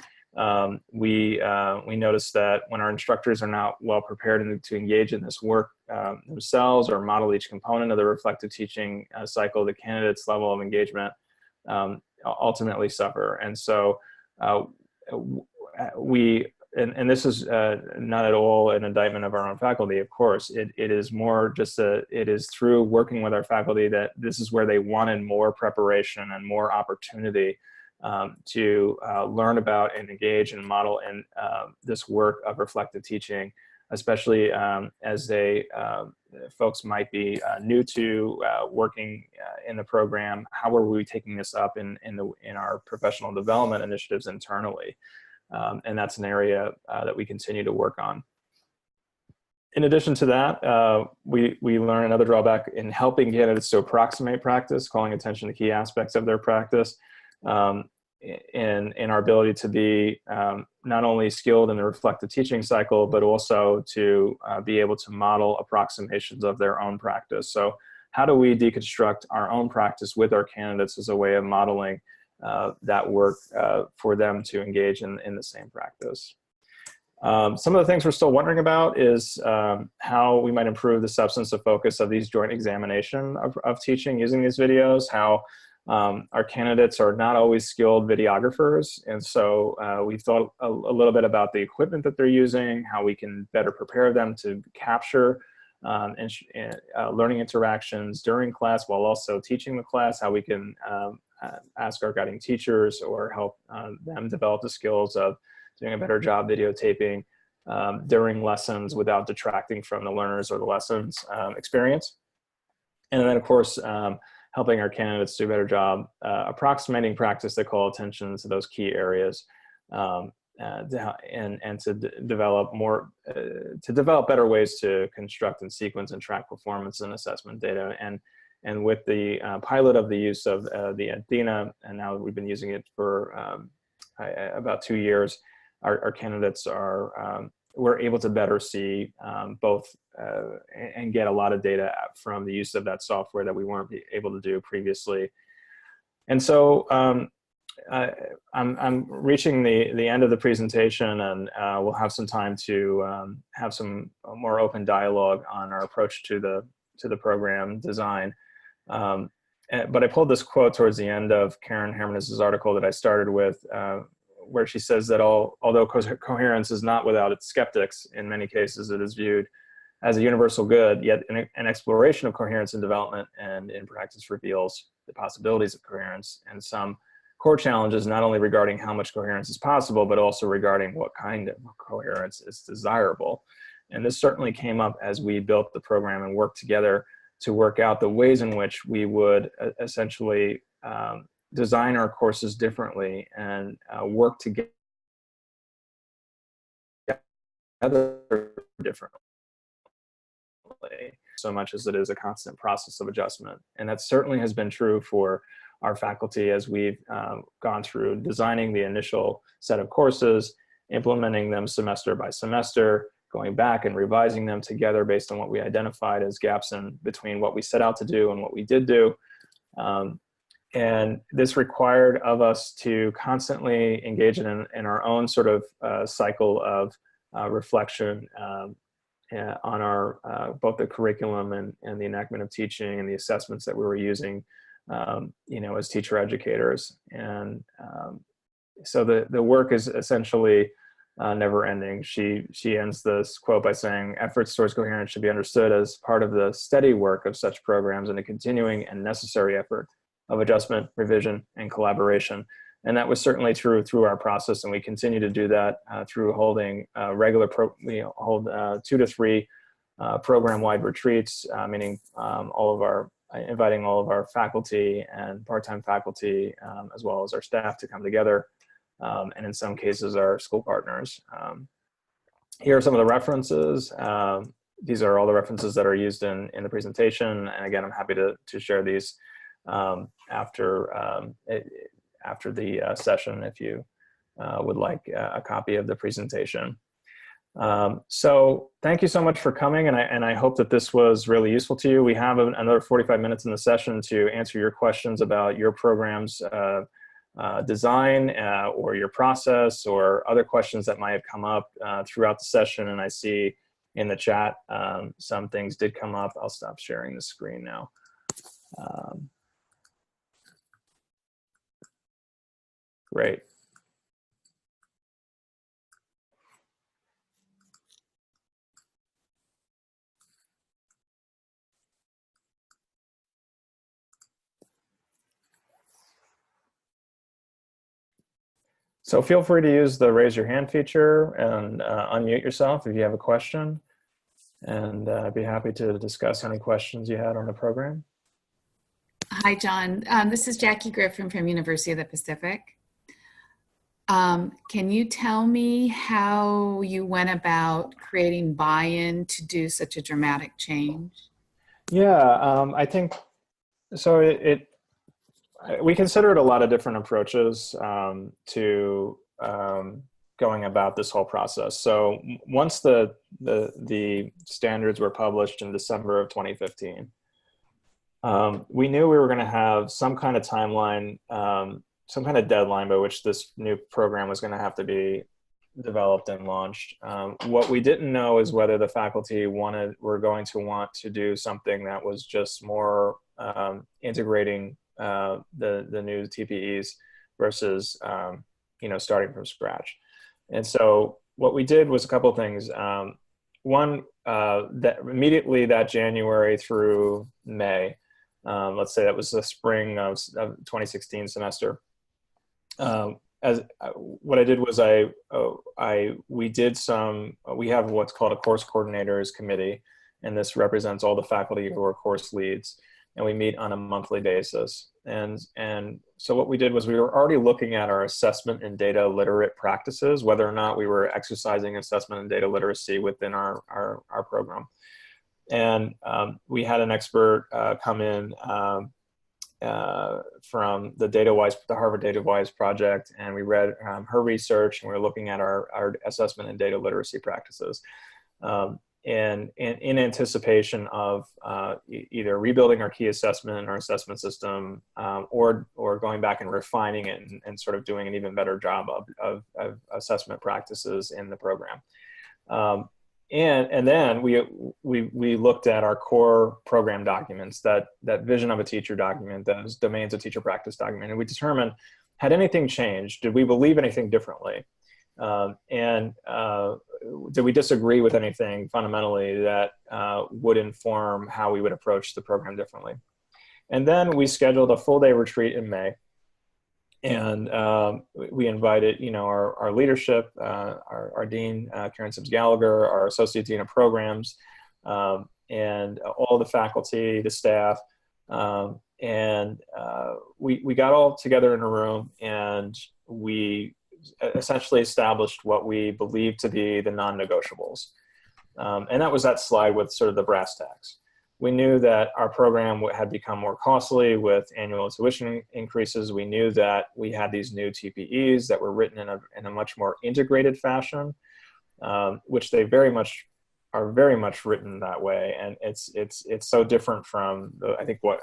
we notice that when our instructors are not well prepared to engage in this work themselves or model each component of the reflective teaching cycle, the candidates' level of engagement ultimately suffer. And so and this is not at all an indictment of our own faculty, of course. It is more just it is through working with our faculty that this is where they wanted more preparation and more opportunity to learn about and engage and model in this work of reflective teaching, especially as folks might be new to working in the program. How are we taking this up in our professional development initiatives internally? And that's an area that we continue to work on. In addition to that, we learn another drawback in helping candidates to approximate practice, calling attention to key aspects of their practice, in our ability to be not only skilled in the reflective teaching cycle, but also to be able to model approximations of their own practice. So how do we deconstruct our own practice with our candidates as a way of modeling that work for them to engage in the same practice? Some of the things we're still wondering about is how we might improve the substance of focus of these joint examination of teaching using these videos, how our candidates are not always skilled videographers. And so we've thought a little bit about the equipment that they're using, how we can better prepare them to capture learning interactions during class while also teaching the class, how we can ask our guiding teachers or help them develop the skills of doing a better job videotaping during lessons without detracting from the learners or the lessons experience. And then, of course, helping our candidates do a better job approximating practice that call attention to those key areas, and to develop better ways to construct and sequence and track performance and assessment data. And with the pilot of the use of the Athena, and now we've been using it for about 2 years, our candidates we're able to better see both and get a lot of data from the use of that software that we weren't able to do previously. And so I'm reaching the end of the presentation, and we'll have some time to have some more open dialogue on our approach to the program design. But I pulled this quote towards the end of Karen Hermanus's article that I started with, where she says that although coherence is not without its skeptics, in many cases it is viewed as a universal good, yet an exploration of coherence in development and in practice reveals the possibilities of coherence and some core challenges, not only regarding how much coherence is possible, but also regarding what kind of coherence is desirable. And this certainly came up as we built the program and worked together to work out the ways in which we would essentially design our courses differently and work together differently, so much as it is a constant process of adjustment. And that certainly has been true for our faculty as we've gone through designing the initial set of courses, implementing them semester by semester, going back and revising them together based on what we identified as gaps in between what we set out to do and what we did do. And this required of us to constantly engage in our own sort of cycle of reflection on our both the curriculum and the enactment of teaching and the assessments that we were using, you know, as teacher educators. And so the work is essentially never ending. She ends this quote by saying, "Efforts towards coherence should be understood as part of the steady work of such programs and a continuing and necessary effort of adjustment, revision, and collaboration." And that was certainly true through our process, and we continue to do that through holding we hold 2 to 3 program-wide retreats, meaning inviting all of our faculty and part-time faculty, as well as our staff, to come together, and in some cases our school partners. Here are some of the references. These are all the references that are used in the presentation, and again, I'm happy to share these after the session if you would like a copy of the presentation. So thank you so much for coming, and I hope that this was really useful to you. We have another 45 minutes in the session to answer your questions about your program's design or your process, or other questions that might have come up throughout the session. And I see in the chat some things did come up. I'll stop sharing the screen now. Great. So feel free to use the raise your hand feature and unmute yourself if you have a question. And I'd be happy to discuss any questions you had on the program. Hi, John. This is Jacqui Griffin from University of the Pacific. Can you tell me how you went about creating buy-in to do such a dramatic change? Yeah, I think so. We considered a lot of different approaches to going about this whole process. So once the standards were published in December of 2015, we knew we were going to have some kind of timeline, some kind of deadline by which this new program was going to have to be developed and launched. What we didn't know is whether the faculty were going to want to do something that was just more integrating the new TPEs versus starting from scratch. And so what we did was a couple of things. One, that immediately that January through May, let's say that was the spring of 2016 semester. What I did was we have what's called a course coordinators committee, and this represents all the faculty who are course leads, and we meet on a monthly basis. And so what we did was we were already looking at our assessment and data literate practices, whether or not we were exercising assessment and data literacy within our program. And we had an expert come in from the Harvard DataWise project, and we read her research, and we were looking at our assessment and data literacy practices. And in anticipation of either rebuilding our key assessment, our assessment system, or going back and refining it and sort of doing an even better job of assessment practices in the program. And then we looked at our core program documents, that vision of a teacher document, those domains of teacher practice document, and we determined, had anything changed? Did we believe anything differently? Did we disagree with anything fundamentally that would inform how we would approach the program differently? And then we scheduled a full-day retreat in May, and we invited, our leadership, our dean, Karen Sibbs Gallagher, our associate dean of programs, and all the faculty, the staff, and we got all together in a room, and we essentially established what we believed to be the non-negotiables. And that was that slide with sort of the brass tacks. We knew that our program had become more costly with annual tuition increases. We knew that we had these new TPEs that were written in a much more integrated fashion, which they are very much written that way. And it's so different from I think what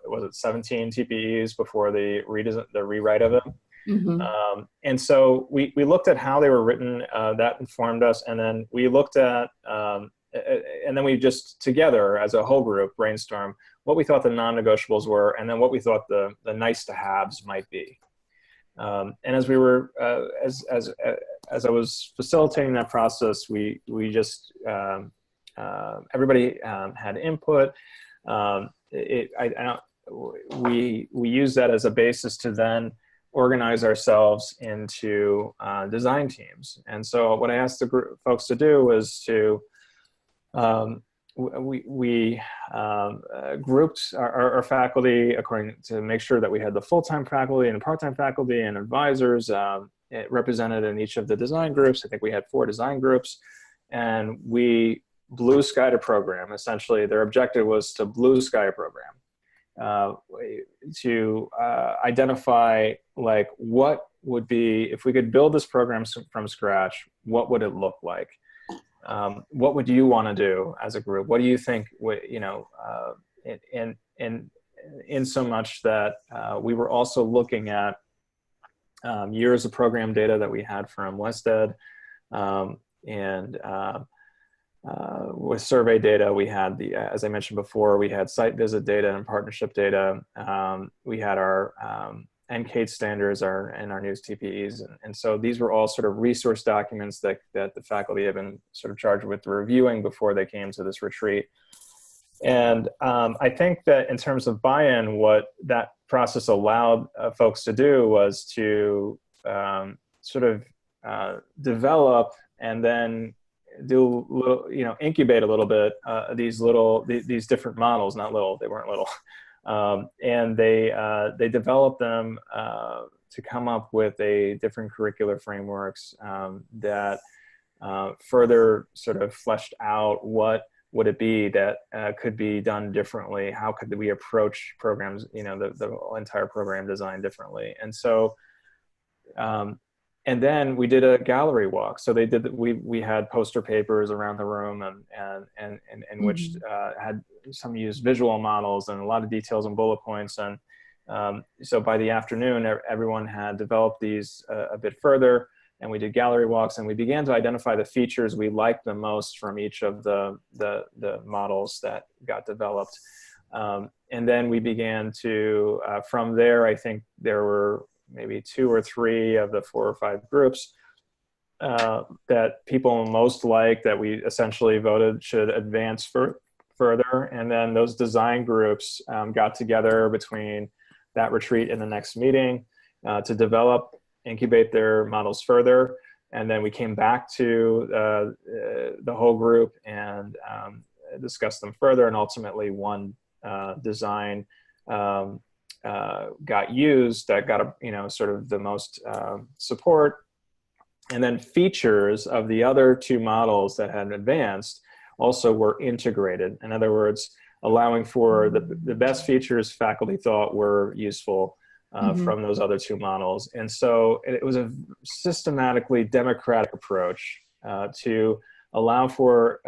was it, 17 TPEs before the rewrite of them. Mm-hmm. And so we looked at how they were written. That informed us, and then we looked at and then we just together as a whole group brainstormed what we thought the non-negotiables were, and then what we thought the nice to haves might be. And as we were as I was facilitating that process, we just everybody had input. We used that as a basis to then organize ourselves into design teams. And so what I asked the folks to do was to we grouped our faculty according to make sure that we had the full-time faculty and part-time faculty and advisors represented in each of the design groups. I think we had 4 design groups, and we blue skied a program. Essentially, their objective was to blue sky a program, to identify like what would be, if we could build this program from scratch, what would it look like? What would you want to do as a group? What do you think, in so much that we were also looking at years of program data that we had from Wested, and with survey data, we had as I mentioned before, we had site visit data and partnership data. We had our NCATE standards and our news TPEs. And so these were all sort of resource documents that the faculty have been sort of charged with reviewing before they came to this retreat. And I think that in terms of buy-in, what that process allowed folks to do was to sort of develop and then do little, incubate a little bit these different models. Not little, they weren't little. And they developed them to come up with different curricular frameworks that further sort of fleshed out what would it be that could be done differently? How could we approach programs, the entire program design differently? And so, and then we did a gallery walk. So we had poster papers around the room and which had some used visual models and a lot of details and bullet points. And so by the afternoon, everyone had developed these a bit further, and we did gallery walks, and we began to identify the features we liked the most from each of the models that got developed. And then we began to, from there, I think there were maybe 2 or 3 of the 4 or 5 groups that people most liked, that we essentially voted should advance further. And then those design groups got together between that retreat and the next meeting to incubate their models further. And then we came back to the whole group and discussed them further. And ultimately one design got used that got sort of the most support. And then features of the other 2 models that had advanced also were integrated. In other words, allowing for the best features faculty thought were useful from those other 2 models. And so it was a systematically democratic approach to allow for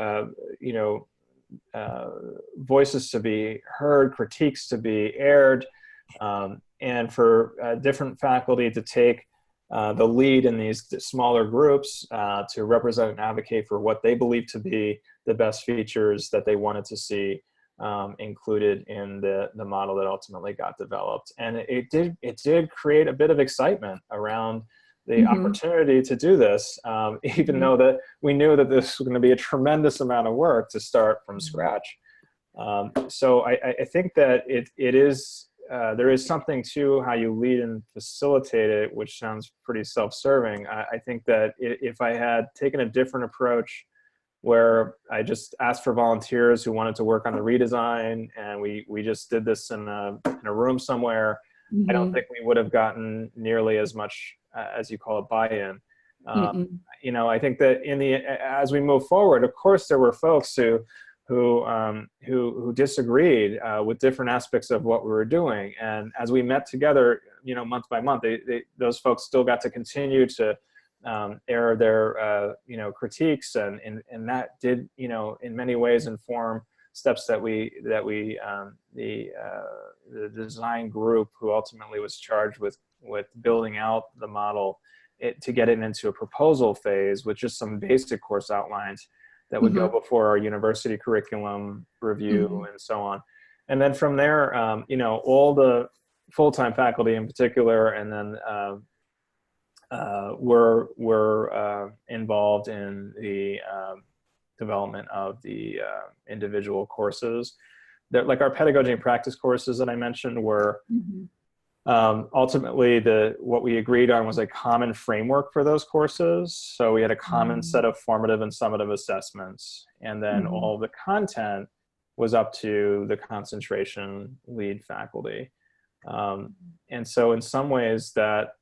voices to be heard, critiques to be aired, and for different faculty to take the lead in these smaller groups to represent and advocate for what they believe to be the best features that they wanted to see included in the model that ultimately got developed. And it did create a bit of excitement around the opportunity to do this, even though that we knew that this was going to be a tremendous amount of work to start from scratch. So I think that it is, there is something to how you lead and facilitate it, which sounds pretty self-serving. I think that if I had taken a different approach where I just asked for volunteers who wanted to work on the redesign, and we just did this in a room somewhere. I don't think we would have gotten nearly as much, as you call it, buy-in. You know, I think that as we move forward, of course, there were folks who disagreed with different aspects of what we were doing, and as we met together, you know, month by month, those folks still got to continue to air their you know, critiques, and that did, you know, in many ways inform steps that the design group, who ultimately was charged with building out the model, to get it into a proposal phase with just some basic course outlines that would go before our university curriculum review and so on. And then from there, you know, all the full-time faculty in particular, and then were involved in the development of the individual courses. That, like our pedagogy and practice courses that I mentioned, were ultimately what we agreed on was a common framework for those courses. So we had a common set of formative and summative assessments, and then all the content was up to the concentration lead faculty. And so in some ways that,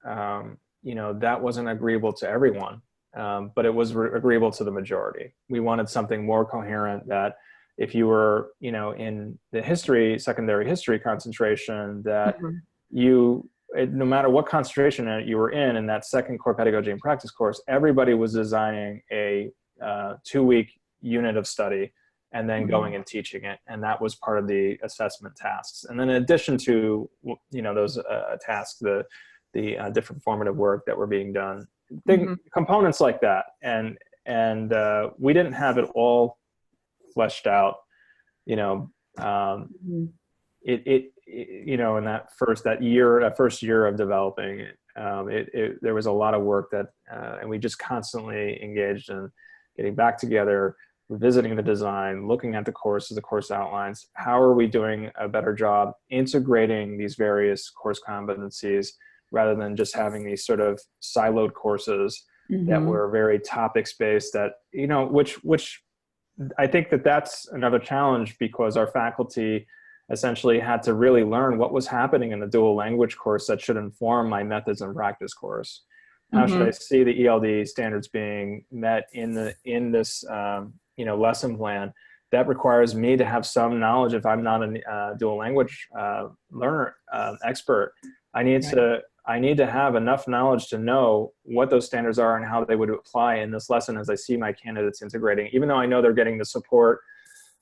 you know, that wasn't agreeable to everyone, but it was agreeable to the majority. We wanted something more coherent, that if you were, you know, in the secondary history concentration, that no matter what concentration you were in that second core pedagogy and practice course, everybody was designing a 2-week unit of study and then going and teaching it. And that was part of the assessment tasks. And then in addition to, you know, those tasks, the different formative work that were being done, components like that. And we didn't have it all fleshed out, you know, you know, in that first year of developing it, there was a lot of work that, and we just constantly engaged in getting back together, revisiting the design, looking at the courses, the course outlines. How are we doing a better job integrating these various course competencies, rather than just having these sort of siloed courses that were very topics based, that, you know, which I think that's another challenge, because our faculty essentially had to really learn what was happening in the dual language course that should inform my methods and practice course. How should I see the ELD standards being met in this you know, lesson plan? That requires me to have some knowledge. If I'm not a dual language learner expert, I need to have enough knowledge to know what those standards are and how they would apply in this lesson as I see my candidates integrating, even though I know they're getting the support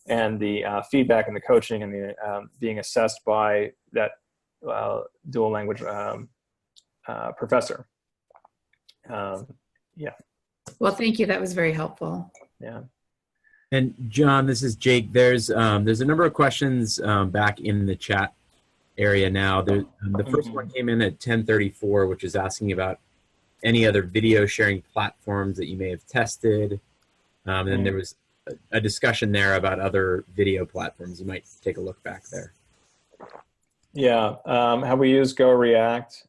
and the feedback and the coaching and the being assessed by that dual language professor. Yeah. Well, thank you. That was very helpful. Yeah. And John, this is Jake. There's a number of questions back in the chat area now. The first one came in at 10:34, which is asking about any other video sharing platforms that you may have tested. And then there was a discussion there about other video platforms. You might take a look back there. Yeah. Have we used Go React?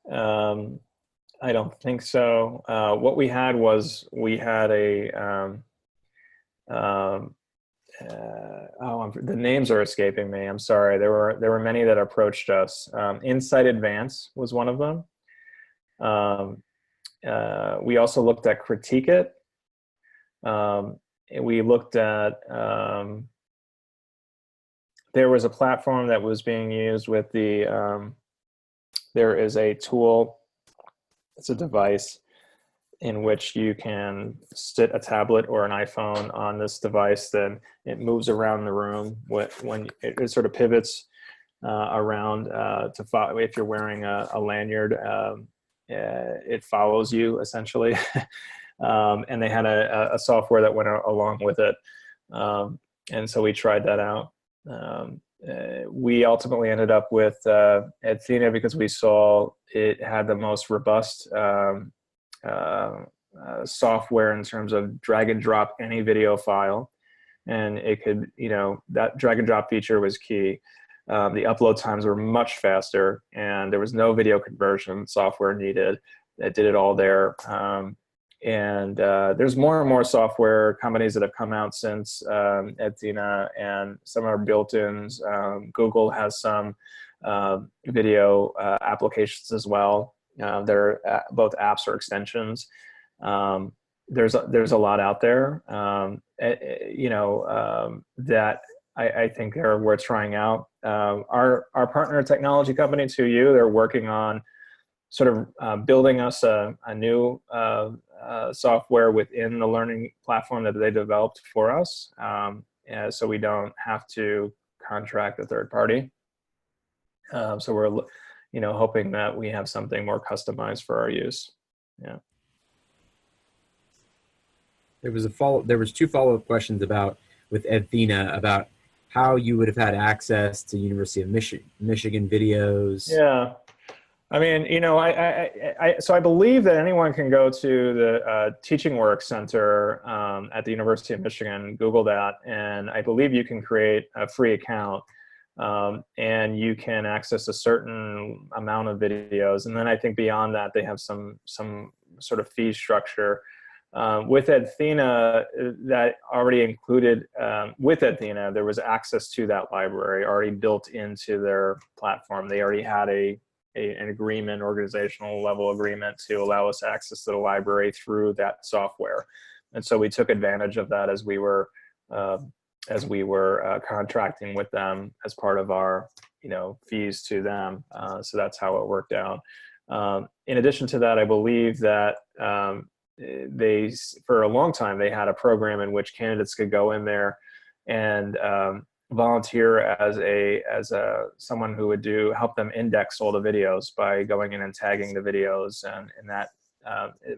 I don't think so. What we had was we had a the names are escaping me. I'm sorry. There were many that approached us. Insight Advance was one of them. We also looked at Critique It. We looked at, there was a platform that was being used with there is a tool, it's a device in which you can sit a tablet or an iPhone on this device, then it moves around the room when it sort of pivots around to follow. If you're wearing a lanyard, it follows you essentially. And they had a software that went along with it. And so we tried that out. We ultimately ended up with Athena because we saw it had the most robust software in terms of drag and drop any video file. And it could, you know, that drag and drop feature was key. The upload times were much faster, and there was no video conversion software needed. It did it all there. And there's more and more software companies that have come out since Athena, and some are built-ins. Google has some video applications as well. They're both apps or extensions. There's a lot out there, that I think are worth trying out. Our partner technology company, 2U, they're working on sort of building us a new software within the learning platform that they developed for us, so we don't have to contract a third party. So we're, hoping that we have something more customized for our use. Yeah. There was two follow-up questions with Athena about how you would have had access to University of Michigan videos. Yeah. I mean, so I believe that anyone can go to the Teaching Work Center at the University of Michigan, Google that, and I believe you can create a free account, and you can access a certain amount of videos. And then I think beyond that, they have some sort of fee structure. With Athena, that already included, with Athena, there was access to that library already built into their platform. They already had an agreement, organizational level agreement, to allow us access to the library through that software. And so we took advantage of that as we were contracting with them as part of our fees to them. So that's how it worked out. In addition to that, I believe that they, for a long time, they had a program in which candidates could go in there and volunteer as someone who would help them index all the videos by going in and tagging the videos, and that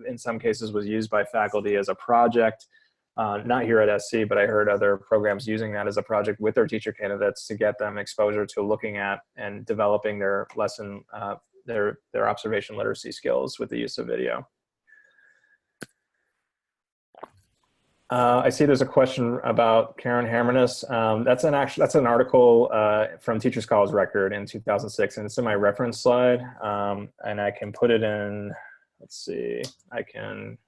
in some cases was used by faculty as a project, not here at SC, but I heard other programs using that as a project with their teacher candidates to get them exposure to looking at and developing their lesson, their observation literacy skills with the use of video. I see there's a question about Karen Hammernes. That's an article from Teachers College Record in 2006, and it's in my reference slide. And I can put it in. Let's see. I can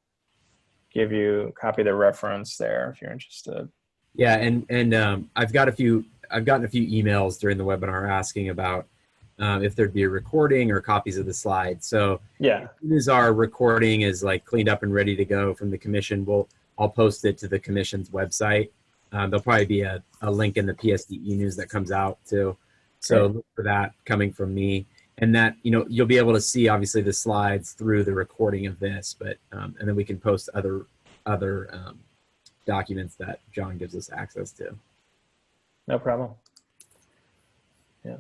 give you a copy of the reference there if you're interested. Yeah, and I've gotten a few emails during the webinar asking about if there'd be a recording or copies of the slides. So yeah, as soon as our recording is cleaned up and ready to go from the commission, I'll post it to the commission's website. There'll probably be a link in the PSD news that comes out too. So look for that coming from me. And that, you'll be able to see obviously the slides through the recording of this, but and then we can post other documents that John gives us access to. No problem. Yeah.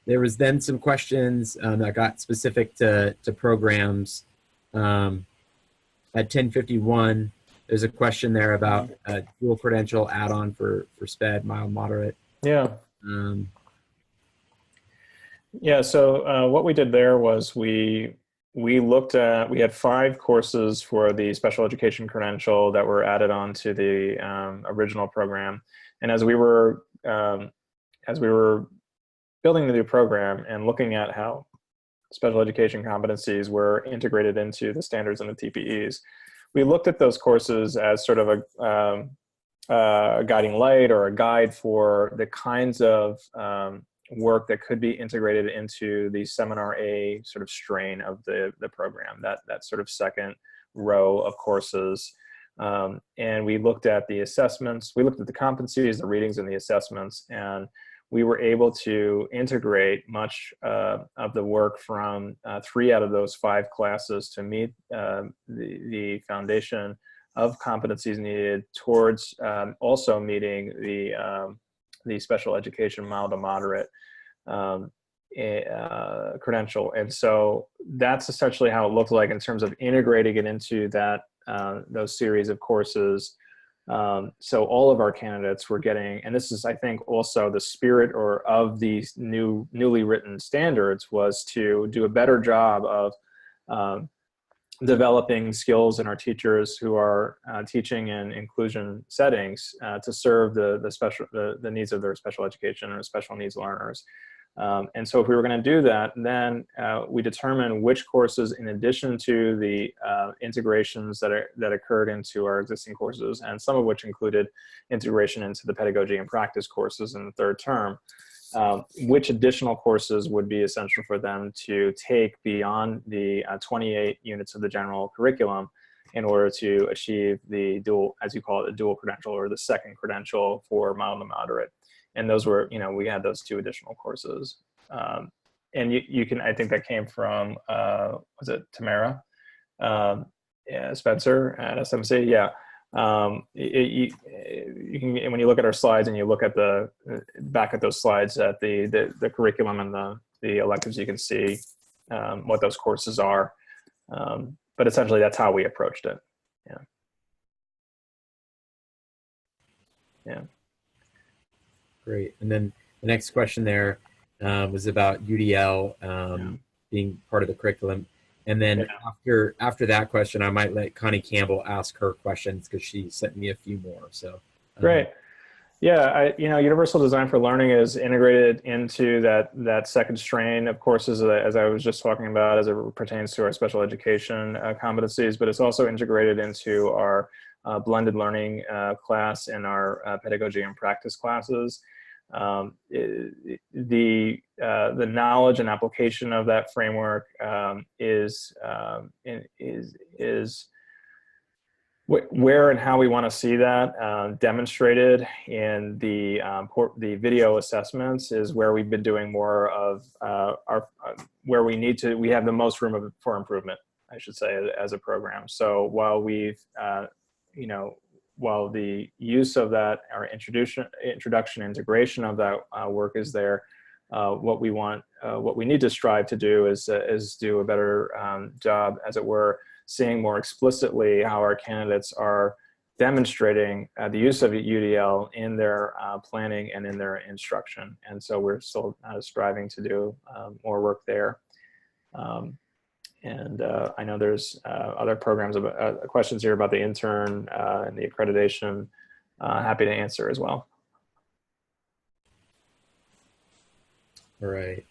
There was then some questions that got specific to programs. At 1051, there's a question there about a dual credential add-on for SPED, mild, moderate. Yeah. Yeah, so what we did there was we had 5 courses for the special education credential that were added on to the original program. And as we were building the new program and looking at how special education competencies were integrated into the standards and the TPEs, we looked at those courses as sort of a guiding light or a guide for the kinds of work that could be integrated into the Seminar A sort of strain of the program, that sort of second row of courses. And we looked at the assessments, we looked at the competencies, the readings, and the assessments, and we were able to integrate much of the work from 3 out of those 5 classes to meet the foundation of competencies needed towards also meeting the special education mild to moderate credential. And so that's essentially how it looked like in terms of integrating it into those series of courses. So all of our candidates were getting, and this is, I think, also the spirit of these newly written standards, was to do a better job of developing skills in our teachers who are teaching in inclusion settings to serve the needs of their special education or special needs learners. And so if we were going to do that, then we determined which courses, in addition to the integrations that occurred into our existing courses, and some of which included integration into the Pedagogy and Practice courses in the third term, which additional courses would be essential for them to take beyond the 28 units of the general curriculum in order to achieve the dual, as you call it, the dual credential, or the second credential for mild to moderate. And those were, we had those 2 additional courses. And you can, I think that came from, was it Tamara? Yeah, Spencer at SMC, yeah. You can, when you look at our slides and you look at back at those slides at the curriculum and the electives, you can see what those courses are. But essentially that's how we approached it. Yeah. Yeah. Great. And then the next question there was about UDL being part of the curriculum. And then after that question, I might let Connie Campbell ask her questions because she sent me a few more. So great. Yeah, Universal Design for Learning is integrated into that second strain of courses, as I was just talking about, as it pertains to our special education competencies, but it's also integrated into our blended learning class and our Pedagogy and Practice classes. The knowledge and application of that framework is where and how we want to see that demonstrated in the video assessments is where we've been doing more of where we have the most room for improvement, I should say, as a program. So while while the use of that, our introduction, integration of that work is there, what we need to strive to do is do a better job, as it were, seeing more explicitly how our candidates are demonstrating the use of UDL in their planning and in their instruction. And so we're still striving to do more work there. I know there's other programs, questions here about the intern and the accreditation. Happy to answer as well. All right.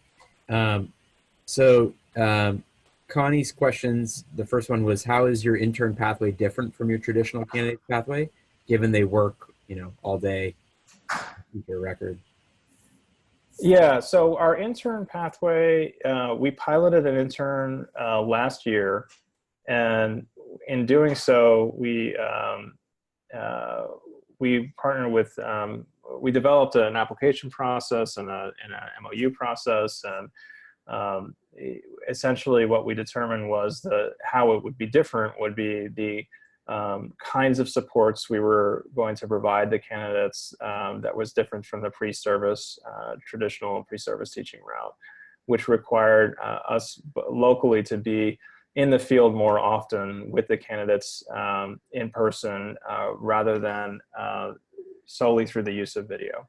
Connie's questions, the first one was, how is your intern pathway different from your traditional candidate pathway, given they work, all day, keep your record? Yeah, so our intern pathway, we piloted an intern last year, and in doing so, we partnered with, we developed an application process and an MOU process, and essentially what we determined was how it would be different would be the kinds of supports we were going to provide the candidates that was different from the pre-service, traditional pre-service teaching route, which required us locally to be in the field more often with the candidates in person rather than solely through the use of video.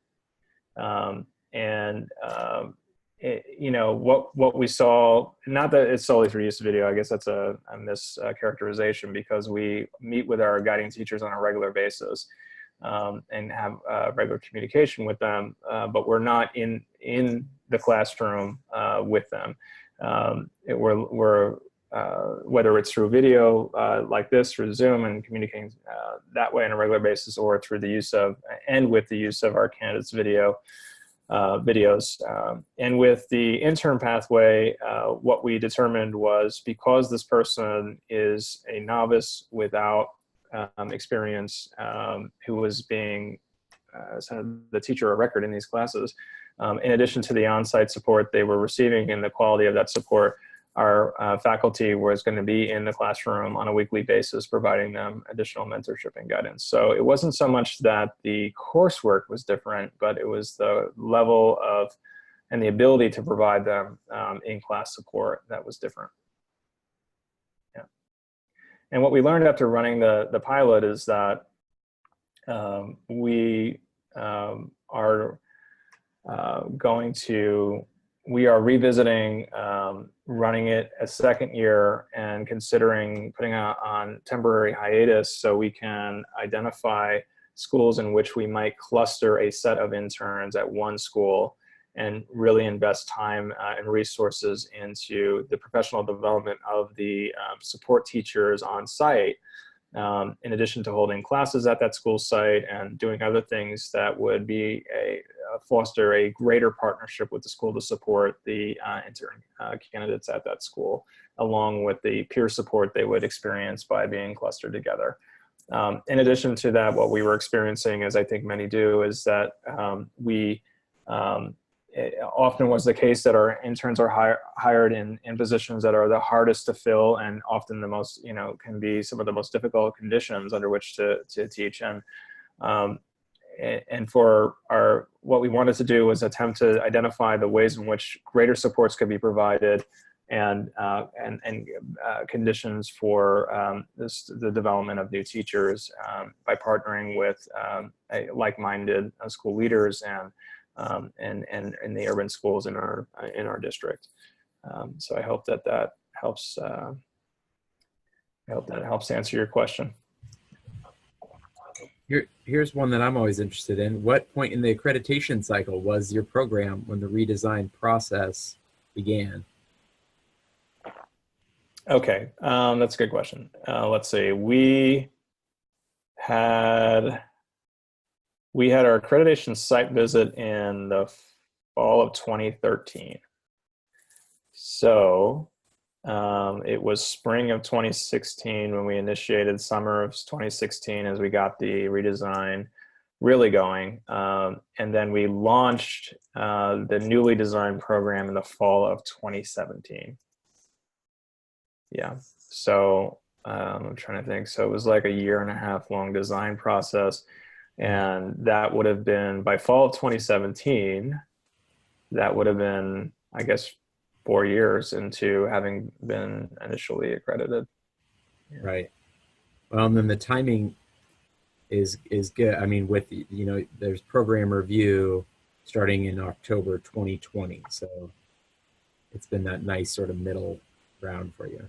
What we saw, not that it's solely through use of video, I guess that's a mischaracterization, because we meet with our guiding teachers on a regular basis and have regular communication with them, but we're not in the classroom with them. Whether it's through video like this, through Zoom, and communicating that way on a regular basis, or through the use of, and with the use of our candidates' videos. And with the intern pathway, what we determined was, because this person is a novice without experience, who was being the teacher of record in these classes, in addition to the on-site support they were receiving and the quality of that support, our faculty was going to be in the classroom on a weekly basis, providing them additional mentorship and guidance. So it wasn't so much that the coursework was different, but it was the level of and the ability to provide them in-class support that was different. Yeah. And what we learned after running the pilot is that we are revisiting running it a second year and considering putting it on temporary hiatus so we can identify schools in which we might cluster a set of interns at one school and really invest time and resources into the professional development of the support teachers on site, in addition to holding classes at that school site and doing other things that would be foster a greater partnership with the school to support the intern candidates at that school, along with the peer support they would experience by being clustered together. In addition to that, what we were experiencing, as I think many do, is that it often was the case that our interns are hired in positions that are the hardest to fill, and often the most, can be some of the most difficult conditions under which to teach. And for what we wanted to do was attempt to identify the ways in which greater supports could be provided, and conditions for the development of new teachers by partnering with like-minded school leaders and the urban schools in our district. So I hope that helps. I hope that helps answer your question. Here's one that I'm always interested in. What point in the accreditation cycle was your program when the redesign process began? Okay, that's a good question. Let's see. We had our accreditation site visit in the fall of 2013. So it was spring of 2016 when we initiated, summer of 2016 as we got the redesign really going. And then we launched the newly designed program in the fall of 2017. Yeah, so I'm trying to think. So it was like a 1.5 year long design process. And that would have been, by fall of 2017, that would have been, I guess, 4 years into having been initially accredited. Yeah. Right. Well, and then the timing is good. I mean, with, there's program review starting in October 2020. So it's been that nice sort of middle ground for you.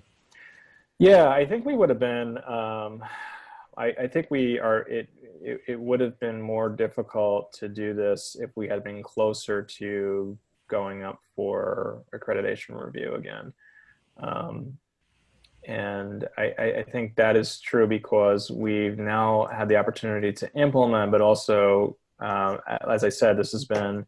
Yeah, I think we would have been, I think it would have been more difficult to do this if we had been closer to going up for accreditation review again. And I think that is true because we've now had the opportunity to implement, but also, as I said, this has been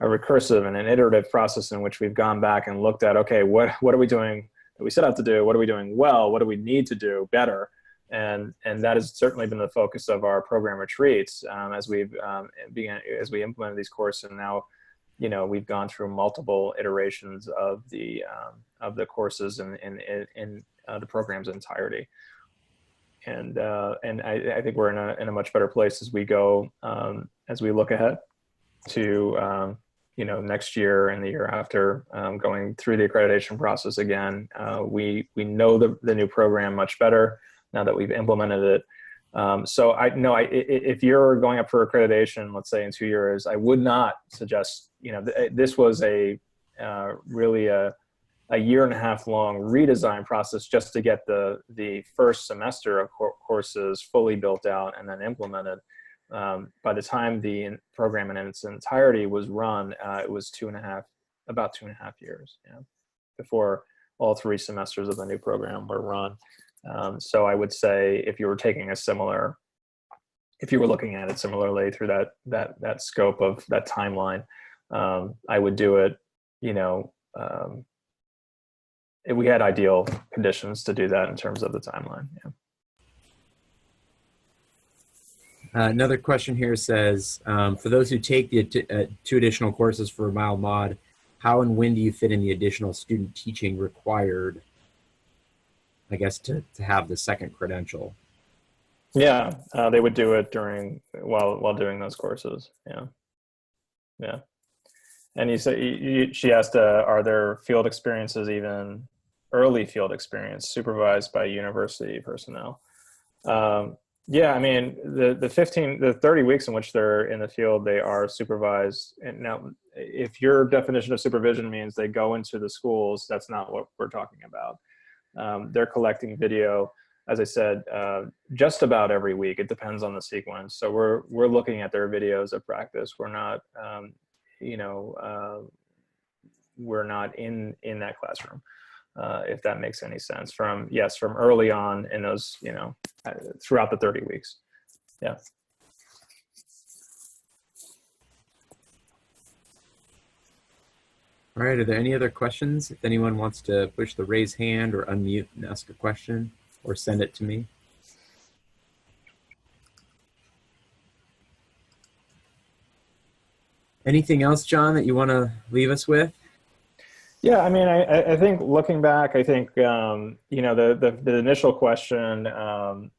a recursive and an iterative process in which we've gone back and looked at, okay, what are we doing that we set out to do? What are we doing well? What do we need to do better? And that has certainly been the focus of our program retreats as we implemented these courses. And now, we've gone through multiple iterations of the courses in the program's entirety. And I think we're in a much better place as we go, as we look ahead to next year and the year after, going through the accreditation process again. We know the new program much better now that we've implemented it. So if you're going up for accreditation, let's say in 2 years, I would not suggest, this was really a 1.5 year long redesign process just to get the first semester of courses fully built out and then implemented. By the time the program in its entirety was run, it was about 2.5 years, before all 3 semesters of the new program were run. So I would say if you were looking at it similarly through that scope of that timeline, I would do it, if we had ideal conditions to do that in terms of the timeline. Yeah. Another question here says, for those who take the 2 additional courses for mild mod, how and when do you fit in the additional student teaching required, I guess, to have the second credential? Yeah, they would do it while doing those courses. Yeah. And she asked, are there field experiences, even early field experience, supervised by university personnel? Yeah, I mean, the 30 weeks in which they're in the field, they are supervised. And now, if your definition of supervision means they go into the schools, that's not what we're talking about. They're collecting video, as I said, just about every week. It depends on the sequence. So we're looking at their videos of practice. We're not, we're not in that classroom, if that makes any sense. From early on in those, throughout the 30 weeks. Yeah. All right, are there any other questions? If anyone wants to push the raise hand or unmute and ask a question or send it to me. Anything else, John, that you want to leave us with? Yeah, I mean, I think looking back, I think, the initial question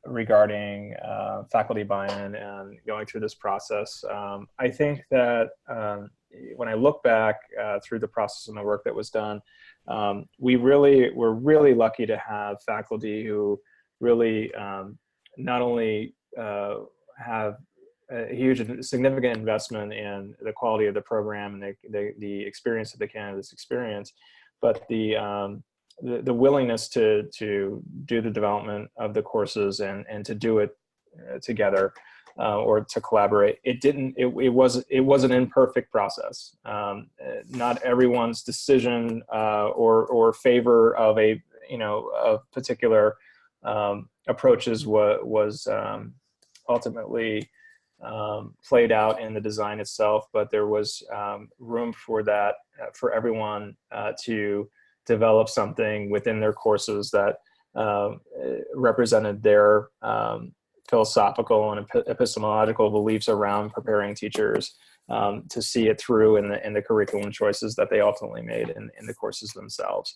regarding faculty buy-in and going through this process, I think that when I look back through the process and the work that was done, we were really lucky to have faculty who really not only have a huge significant investment in the quality of the program and the experience that the candidates experience, but the willingness to do the development of the courses and to do it together or to collaborate. It was an imperfect process. Not everyone's decision or favor of of particular approaches was ultimately played out in the design itself, but there was room for that, for everyone to develop something within their courses that represented their philosophical and epistemological beliefs around preparing teachers to see it through in the curriculum choices that they ultimately made in the courses themselves.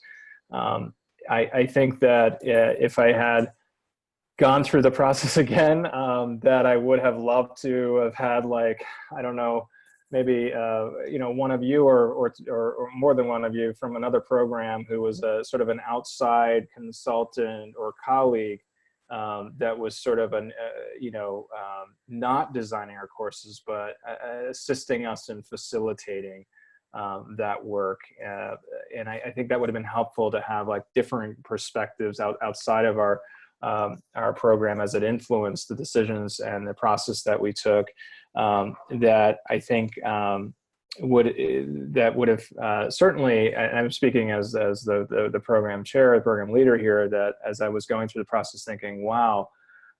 I think that if I had gone through the process again, that I would have loved to have had, like, I don't know, maybe one of you or more than one of you from another program who was a sort of an outside consultant or colleague that was sort of not designing our courses, but assisting us in facilitating that work. And I think that would have been helpful to have like different perspectives outside of our program as it influenced the decisions and the process that we took, that I think would have certainly, and I'm speaking as the program chair, the program leader here, that as I was going through the process thinking, wow,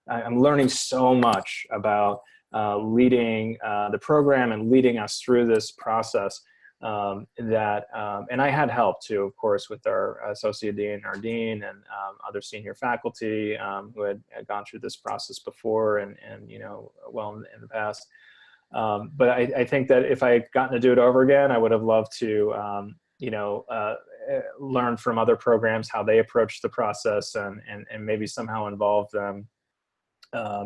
I'm learning so much about leading the program and leading us through this process, and I had help too, of course, with our associate dean, our dean, and other senior faculty who had gone through this process before and well in the past. But I think that if I had gotten to do it over again, I would have loved to learn from other programs how they approach the process and maybe somehow involve them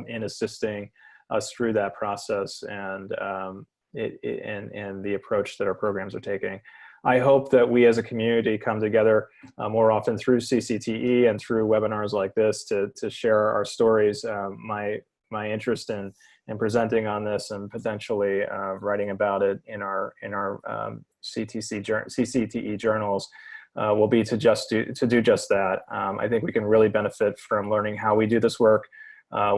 in assisting us through that process and the approach that our programs are taking. I hope that we as a community come together more often through CCTE and through webinars like this to share our stories. My interest in presenting on this and potentially writing about it in our CCTE journals will be to do just that. I think we can really benefit from learning how we do this work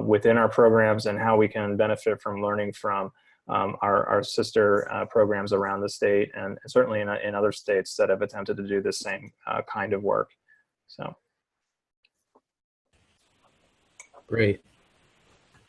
within our programs and how we can benefit from learning from our sister programs around the state and certainly in other states that have attempted to do the same kind of work. So. Great.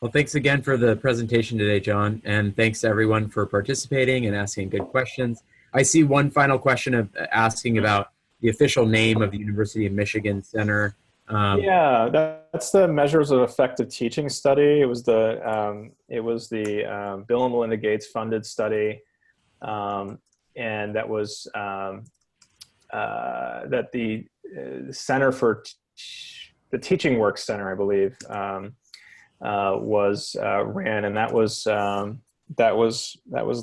Well, thanks again for the presentation today, John, and thanks to everyone for participating and asking good questions. I see one final question of asking about the official name of the University of Michigan Center. Yeah, that's the Measures of Effective Teaching study. It was the Bill and Melinda Gates funded study, and that was that the Center for the Teaching Works Center, I believe, was ran, and that was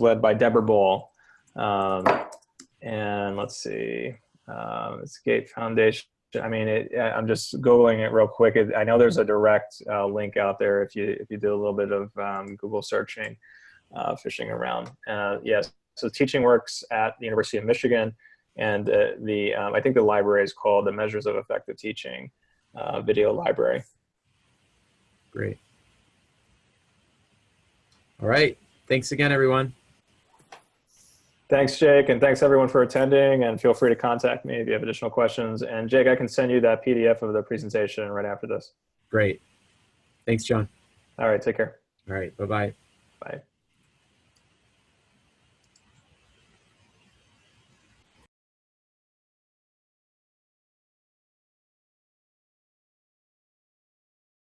led by Deborah Ball, and let's see, it's Gate Foundation. I mean, I'm just Googling it real quick. I know there's a direct link out there if you do a little bit of Google searching, fishing around. Yes, so Teaching Works at the University of Michigan, and I think the library is called the Measures of Effective Teaching video library. Great. All right. Thanks again, everyone. Thanks, Jake, and thanks everyone for attending, and feel free to contact me if you have additional questions. And Jake, I can send you that PDF of the presentation right after this. Great. Thanks, John. All right, take care. All right. Bye-bye. Bye.